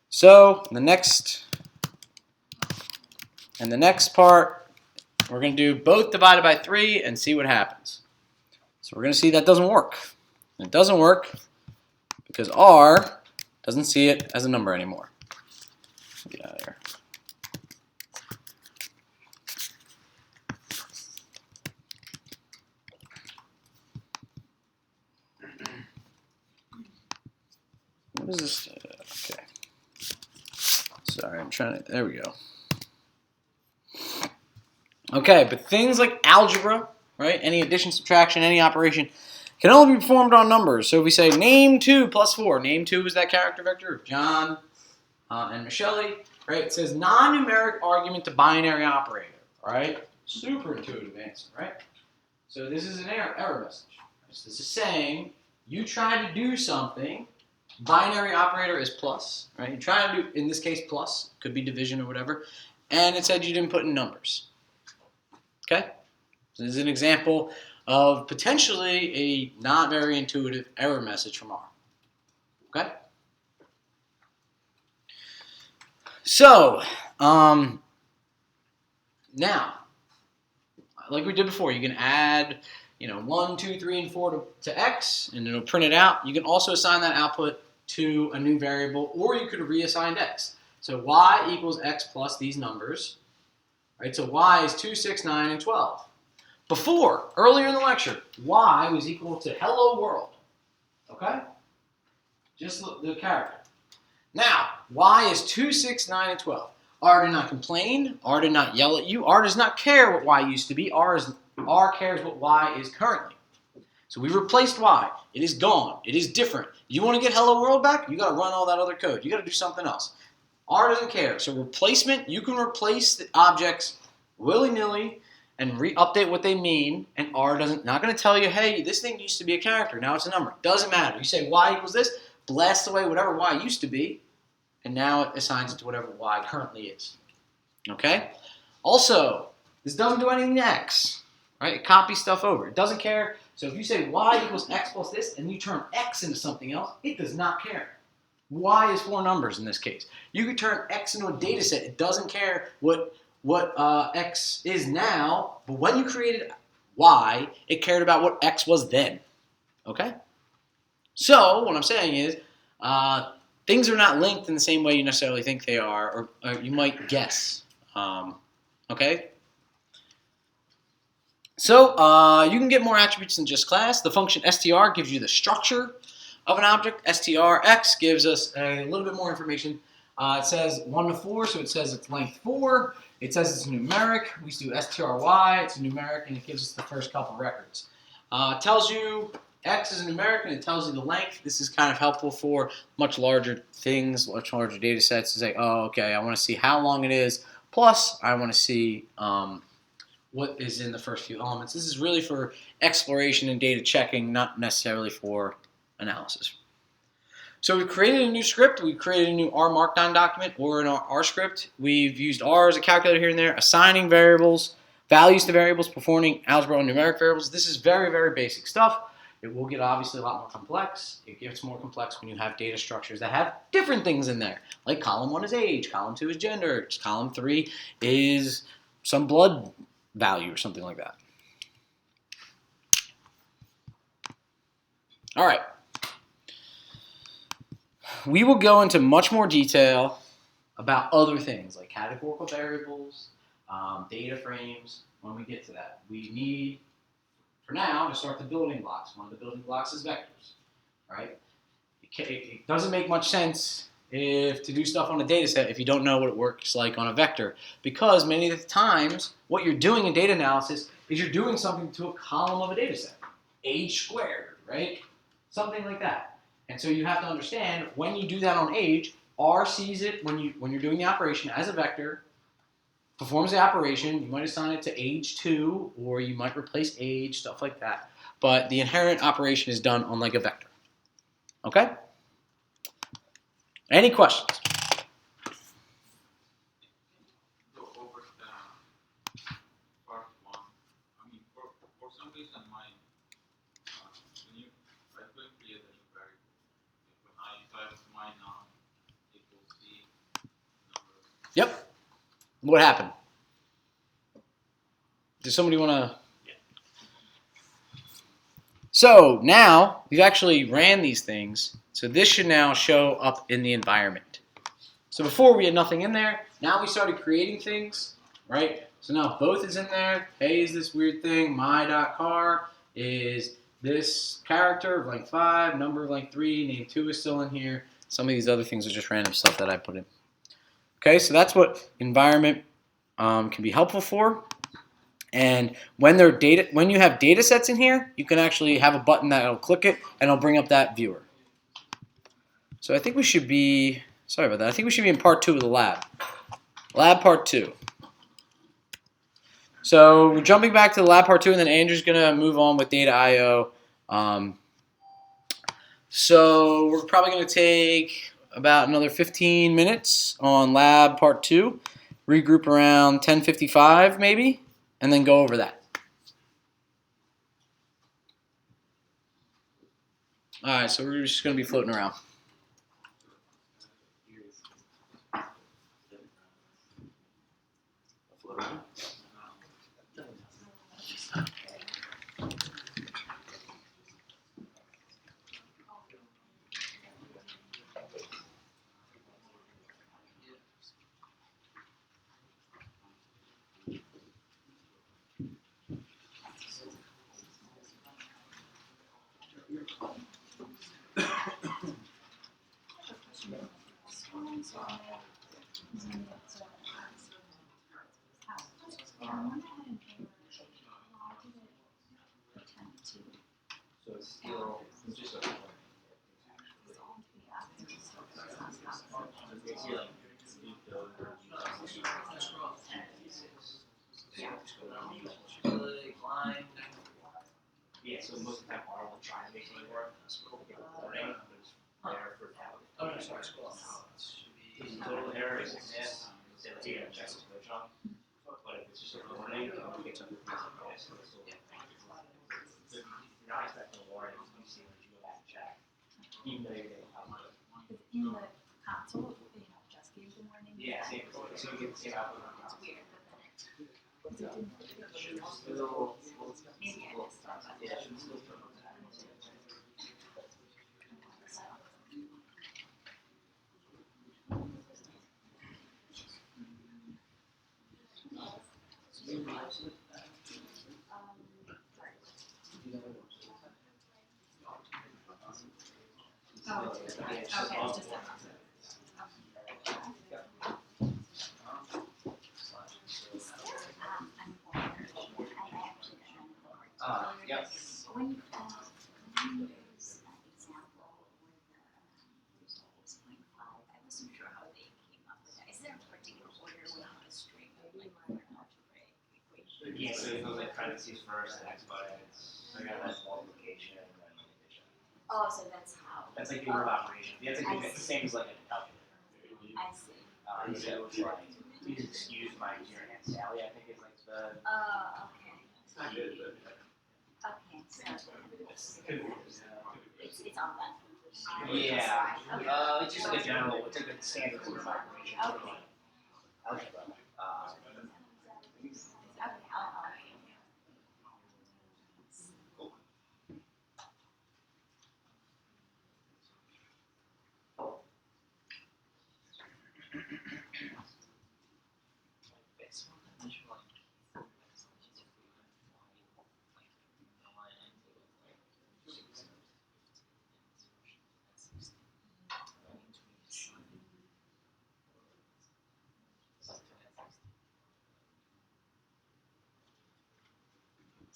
So the next part, we're going to do both divided by 3 and see what happens. So we're going to see that doesn't work. It doesn't work because R doesn't see it as a number anymore. Get out of here. What is this? Okay. Sorry, I'm trying to. There we go. Okay, but things like algebra, right? Any addition, subtraction, any operation can only be performed on numbers. So if we say name 2 plus 4, name 2 is that character vector of John and Michelle, right? It says non-numeric argument to binary operator, right? Super intuitive answer, right? So this is an error message. So this is saying you try to do something, binary operator is plus, right? You try to do, in this case, plus, could be division or whatever, and it said you didn't put in numbers. Okay? So this is an example of potentially a not very intuitive error message from R. Okay? So, now, like we did before, you can add, 1, 2, 3, and 4 to X, and it'll print it out. You can also assign that output to a new variable, or you could have reassigned X. So Y equals X plus these numbers, right? So Y is 2, 6, 9, and 12. Before, earlier in the lecture, Y was equal to hello world, okay? Just the character. Now, Y is 2, 6, 9, and 12. R did not complain. R did not yell at you. R does not care what Y used to be. R cares what Y is currently. So we replaced Y. It is gone. It is different. You want to get hello world back? You got to run all that other code. You got to do something else. R doesn't care. So replacement, you can replace the objects willy-nilly and re-update what they mean, and R not going to tell you, hey, this thing used to be a character, now it's a number. Doesn't matter. You say Y equals this, blast away whatever Y used to be, and now it assigns it to whatever Y currently is. Okay? Also, this doesn't do anything to X, right? It copies stuff over. It doesn't care. So if you say Y equals X plus this, and you turn X into something else, it does not care. Y is 4 numbers in this case. You could turn X into a data set. It doesn't care what X is now, but when you created Y, it cared about what X was then. Okay? So, what I'm saying is, things are not linked in the same way you necessarily think they are, or you might guess. Okay? So, you can get more attributes than just class. The function str gives you the structure of an object. strx gives us a little bit more information. It says 1 to 4, so it says it's length 4. It says it's numeric. We do stry, it's a numeric, and it gives us the first couple records. It tells you X is a numeric, and it tells you the length. This is kind of helpful for much larger things, much larger data sets to say, oh, okay, I want to see how long it is, plus I want to see what is in the first few elements. This is really for exploration and data checking, not necessarily for analysis. So we've created a new script. We've created a new R Markdown document or an R script. We've used R as a calculator here and there, assigning variables, values to variables, performing algebra on numeric variables. This is very, very basic stuff. It will get obviously a lot more complex. It gets more complex when you have data structures that have different things in there. Like column 1 is age, column 2 is gender, column 3 is some blood value or something like that. All right. We will go into much more detail about other things like categorical variables, data frames, when we get to that. We need, for now, to start the building blocks. One of the building blocks is vectors, right? It doesn't make much sense to do stuff on a data set if you don't know what it works like on a vector, because many of the times what you're doing in data analysis is you're doing something to a column of a data set, age squared, right? Something like that. And so you have to understand when you do that on age, R sees it when you're doing the operation as a vector, performs the operation. You might assign it to age 2, or you might replace age, stuff like that. But the inherent operation is done on like a vector. Okay? Any questions? So over the part one, I mean, for some reason my when you I couldn't create a new variable. When I type my num equals c number. Yep. What happened? Does somebody want to? Yeah. So now we've actually ran these things. So this should now show up in the environment. So before we had nothing in there. Now we started creating things, right? So now both is in there. Hey is this weird thing. My.car is this character of length 5, number of length 3, name 2 is still in here. Some of these other things are just random stuff that I put in. Okay, so that's what environment can be helpful for. And when you have data sets in here, you can actually have a button that'll click it and it'll bring up that viewer. So I think we should be, sorry about that, I think we should be in part 2 of the lab. Lab part 2. So we're jumping back to the lab part 2, and then Andrew's gonna move on with data IO. So we're probably gonna take about another 15 minutes on lab part 2, regroup around 10:55 maybe, and then go over that. All right, so we're just going to be floating around. So it's still just a yeah, so most of the time R will try to make something work. Learning, but it's rare for how. Oh no, sorry, school. Total error is this. Say let's say check this glitch on. But if it's just a warning, we get something so it's still you're not expecting a warning, you see when you go back and check. Even though you're getting output. In the console, just gave the warning. Yeah, same. So you get the same output on It's console. weird, but then it Maybe I missed that. Yeah, it should still turn on that. Oh, it's just okay, it's just that. Yep. When you use that example with the results 0.5, I wasn't sure how they came up with that. Is there a particular order when on a string of like an algebraic equation? Yeah, so it goes like parentheses first, the next button, so you got that multiplication and then addition. Oh, so that's how. That's like the order of operation. Yeah, it's the same as like a calculator. I see. So it's like, you can excuse my dear Aunt Sally, I think is like the. Oh, okay. It's not good, but. Okay, so it's on that. Yeah, it's just like a general, it's like a standard order of operation. Okay. Algebra. Okay, I'll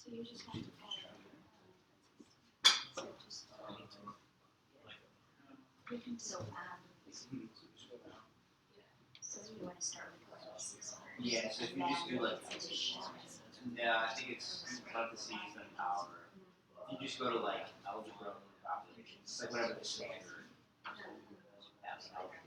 So you just have to follow. So just So, so you want to start with parentheses first? Yeah, so if you just do like, no, I think it's parentheses and power. If you just go to like algebra operations, like whatever the standard algebra.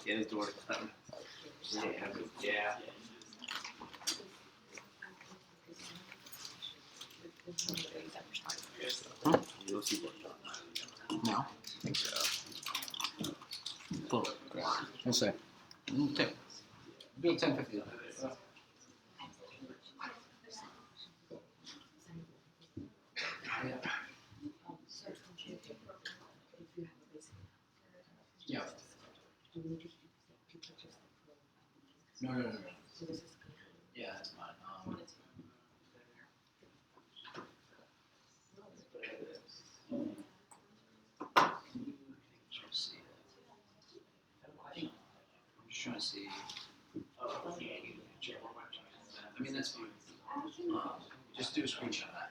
Yeah, his door. Yeah. You'll see what. No. I think so. Cool. Great. We'll see. Okay. Do it 10:50. Yeah. No. Yeah, that's fine. I'm just trying to see. I mean, that's fine. Just do a screenshot of that.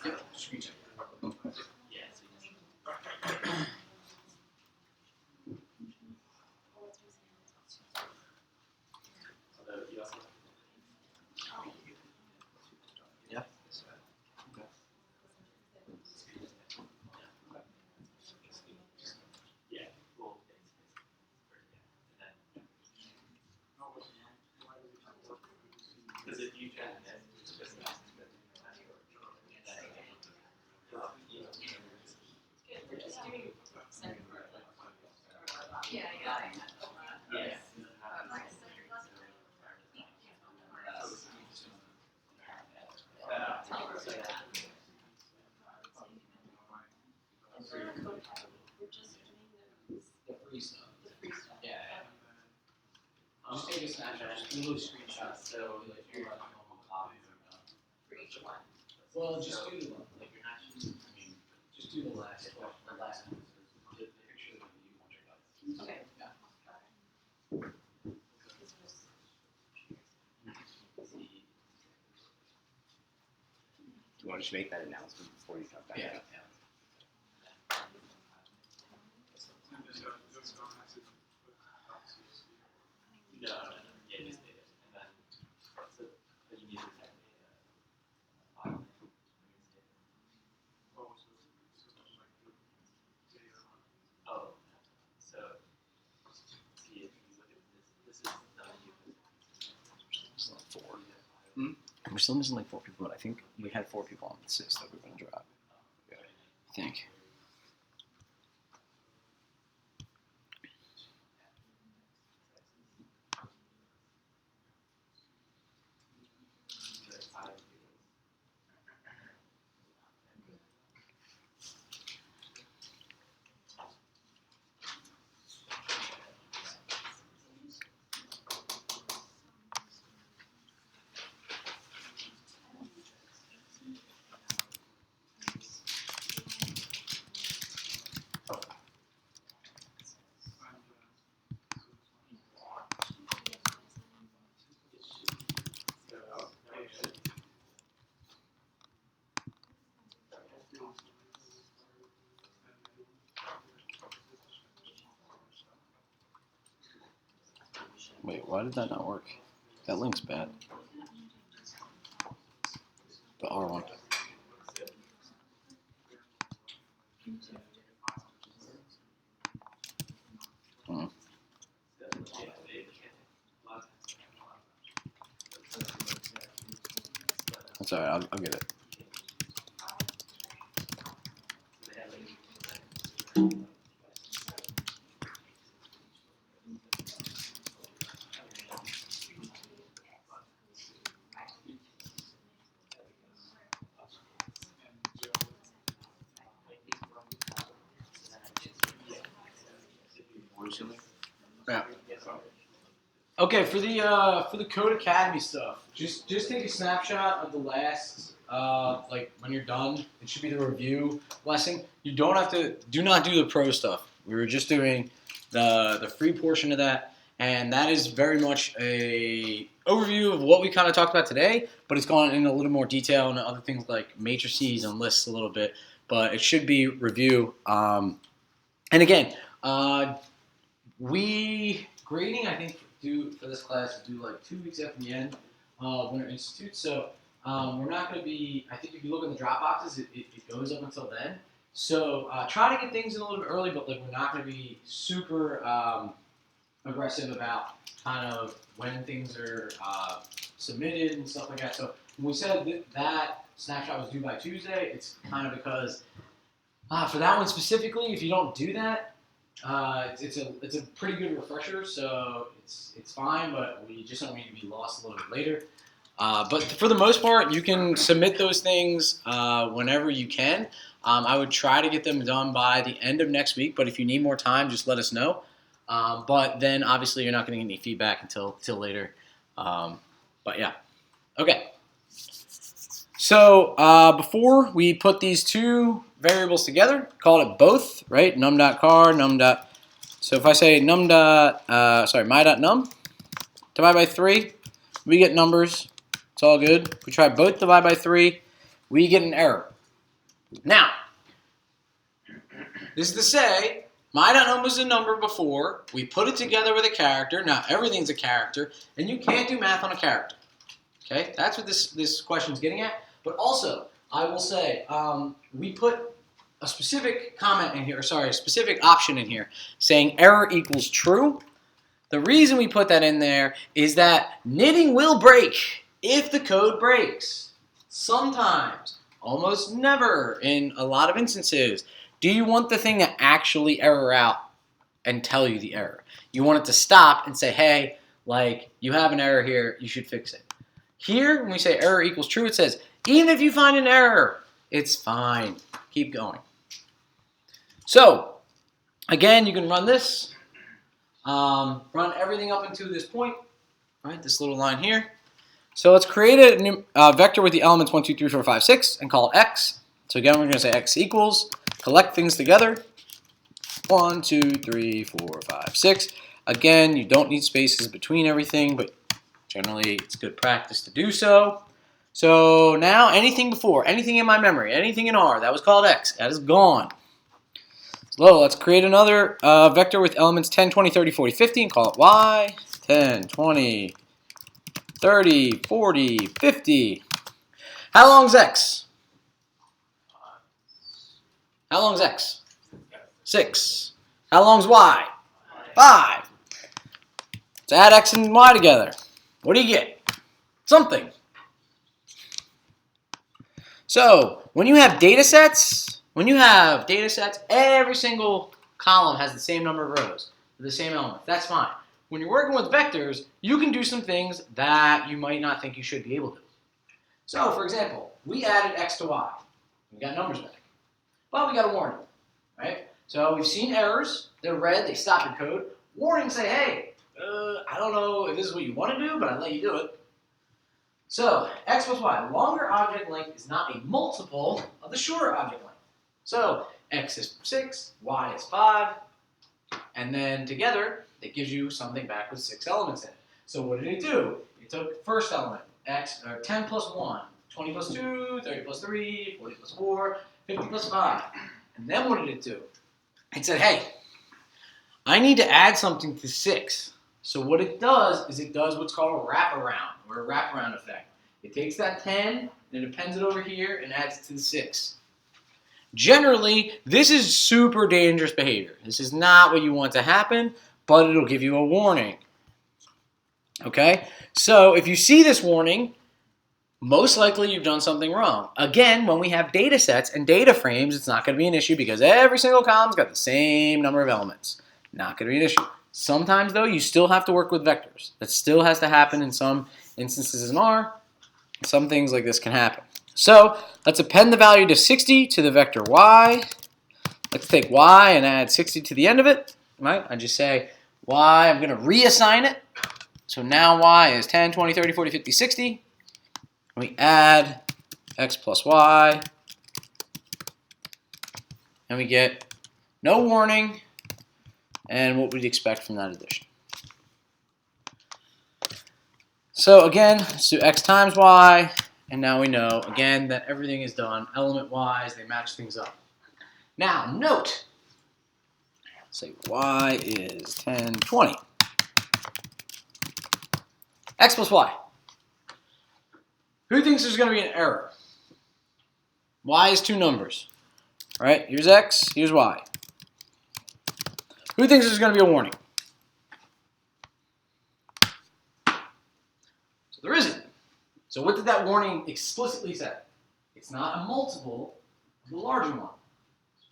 Yep, screenshot. Yeah. Okay. Because if you try to The free stuff. Yeah. Just take a snapshot. Just do a little screenshot. So like you're For each one. well, just do the like you're not. I mean, just do the last one. The last one. The picture that you want your guys. Okay. Yeah. Do you want to just make that announcement before you come back? Yeah. no, yeah, just did it, and then so but you need to type oh, so see if you look at this is Still have 4. And we're still missing like 4 people, but I think we had 4 people on the assist that we're going to drop. Yeah. I think. Wait, why did that not work? That link's bad. The R one. That's alright, I'll get it. Yeah. Okay, for the Code Academy stuff, just take a snapshot of the last like when you're done. It should be the review lesson. You don't have to do not do the pro stuff. We were just doing the free portion of that, and that is very much a overview of what we kind of talked about today, but it's gone in a little more detail and other things like matrices and lists a little bit. But it should be review. And again, we grading I think do for this class do like 2 weeks after the end of Winter Institute. So we're not going to be. I think if you look in the drop boxes, it goes up until then. So try to get things in a little bit early, but like we're not going to be super aggressive about kind of when things are submitted and stuff like that. So when we said that snapshot was due by Tuesday, it's kind of because for that one specifically, if you don't do that, it's a pretty good refresher. So it's fine, but we just don't need to be lost a little bit later. But for the most part, you can submit those things whenever you can. I would try to get them done by the end of next week, but if you need more time, just let us know. But then obviously you're not going to get any feedback until later. But yeah, okay. So before we put these two variables together, call it both, right? Num.car, So if I say my.num divide by 3, we get numbers. It's all good. If we try both divide by 3, we get an error. Now, this is to say, my.num was a number before. We put it together with a character. Now, everything's a character, and you can't do math on a character. Okay, that's what this question is getting at. But also, I will say, we put a specific comment in here, a specific option in here, saying error equals true. The reason we put that in there is that knitting will break if the code breaks. Sometimes, almost never, in a lot of instances. Do you want the thing to actually error out and tell you the error? You want it to stop and say, hey, like, you have an error here, you should fix it. Here, when we say error equals true, it says, even if you find an error, it's fine. Keep going. So, again, you can run this. Run everything up into this point, right? This little line here. So let's create a new vector with the elements 1, 2, 3, 4, 5, 6 and call it x. So again, we're going to say x equals, collect things together. 1, 2, 3, 4, 5, 6. Again, you don't need spaces between everything, but generally it's good practice to do so. So now anything before, anything in my memory, anything in R that was called x, that is gone. So let's create another vector with elements 10, 20, 30, 40, 50 and call it y. 10, 20, 30, 40, 50. How long's x? How long's x? 6. How long's y? 5. Let's add x and y together. What do you get? Something. So when you have data sets, every single column has the same number of rows, the same elements. That's fine. When you're working with vectors, you can do some things that you might not think you should be able to. So, for example, we added x to y. We got numbers back. But we got a warning, right? So we've seen errors. They're red. They stop your code. Warnings say, hey, I don't know if this is what you want to do, but I'll let you do it. So, x plus y. Longer object length is not a multiple of the shorter object length. So, x is 6, y is 5, and then together, it gives you something back with 6 elements in it. So what did it do? It took first element, x, or 10 plus 1, 20 plus 2, 30 plus 3, 40 plus 4, 50 plus 5. And then what did it do? It said, hey, I need to add something to 6. So what it does is it does what's called a wraparound, or a wraparound effect. It takes that 10, and it appends it over here, and adds it to the 6. Generally, this is super dangerous behavior. This is not what you want to happen, but it'll give you a warning. Okay? So if you see this warning, most likely you've done something wrong. Again, when we have data sets and data frames, it's not going to be an issue because every single column's got the same number of elements. Not going to be an issue. Sometimes, though, you still have to work with vectors. That still has to happen in some instances in R. Some things like this can happen. So let's append the value to 60 to the vector y. Let's take y and add 60 to the end of it. Right? I just say y, I'm going to reassign it. So now y is 10, 20, 30, 40, 50, 60. We add x plus y. And we get no warning and what we'd expect from that addition. So again, let's do x times y. And now we know, again, that everything is done element-wise. They match things up. Now, note. Say y is 10, 20. X plus y. Who thinks there's going to be an error? Y is two numbers. Right? Here's x, here's y. Who thinks there's going to be a warning? So there isn't. So what did that warning explicitly say? It's not a multiple of the larger one.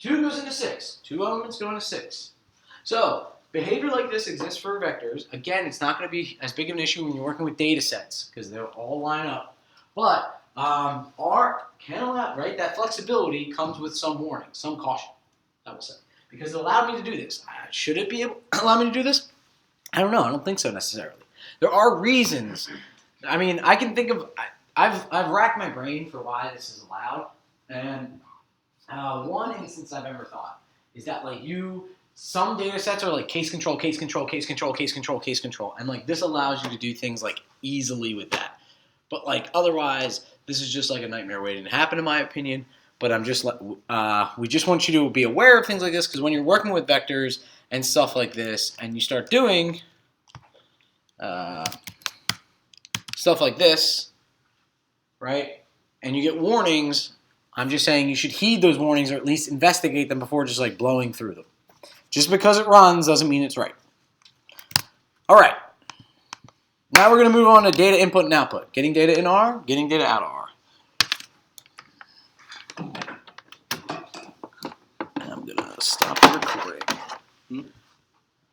2 goes into 6. 2 elements go into 6. So behavior like this exists for vectors. Again, it's not going to be as big of an issue when you're working with data sets because they'll all line up. But R can allow, right? That flexibility comes with some warning, some caution, I will say. Because it allowed me to do this. Should it be able to allow me to do this? I don't know. I don't think so necessarily. There are reasons. I mean, I can think of, I've racked my brain for why this is allowed. And one instance I've ever thought is that like some data sets are like case control, case control, case control, case control, case control. And like this allows you to do things like easily with that. But like otherwise, this is just like a nightmare waiting to happen in my opinion. But I'm just we just want you to be aware of things like this because when you're working with vectors and stuff like this and you start doing stuff like this, right? And you get warnings, I'm just saying you should heed those warnings or at least investigate them before just like blowing through them. Just because it runs doesn't mean it's right. All right. Now we're going to move on to data input and output. Getting data in R, getting data out of R. And I'm going to stop the recording.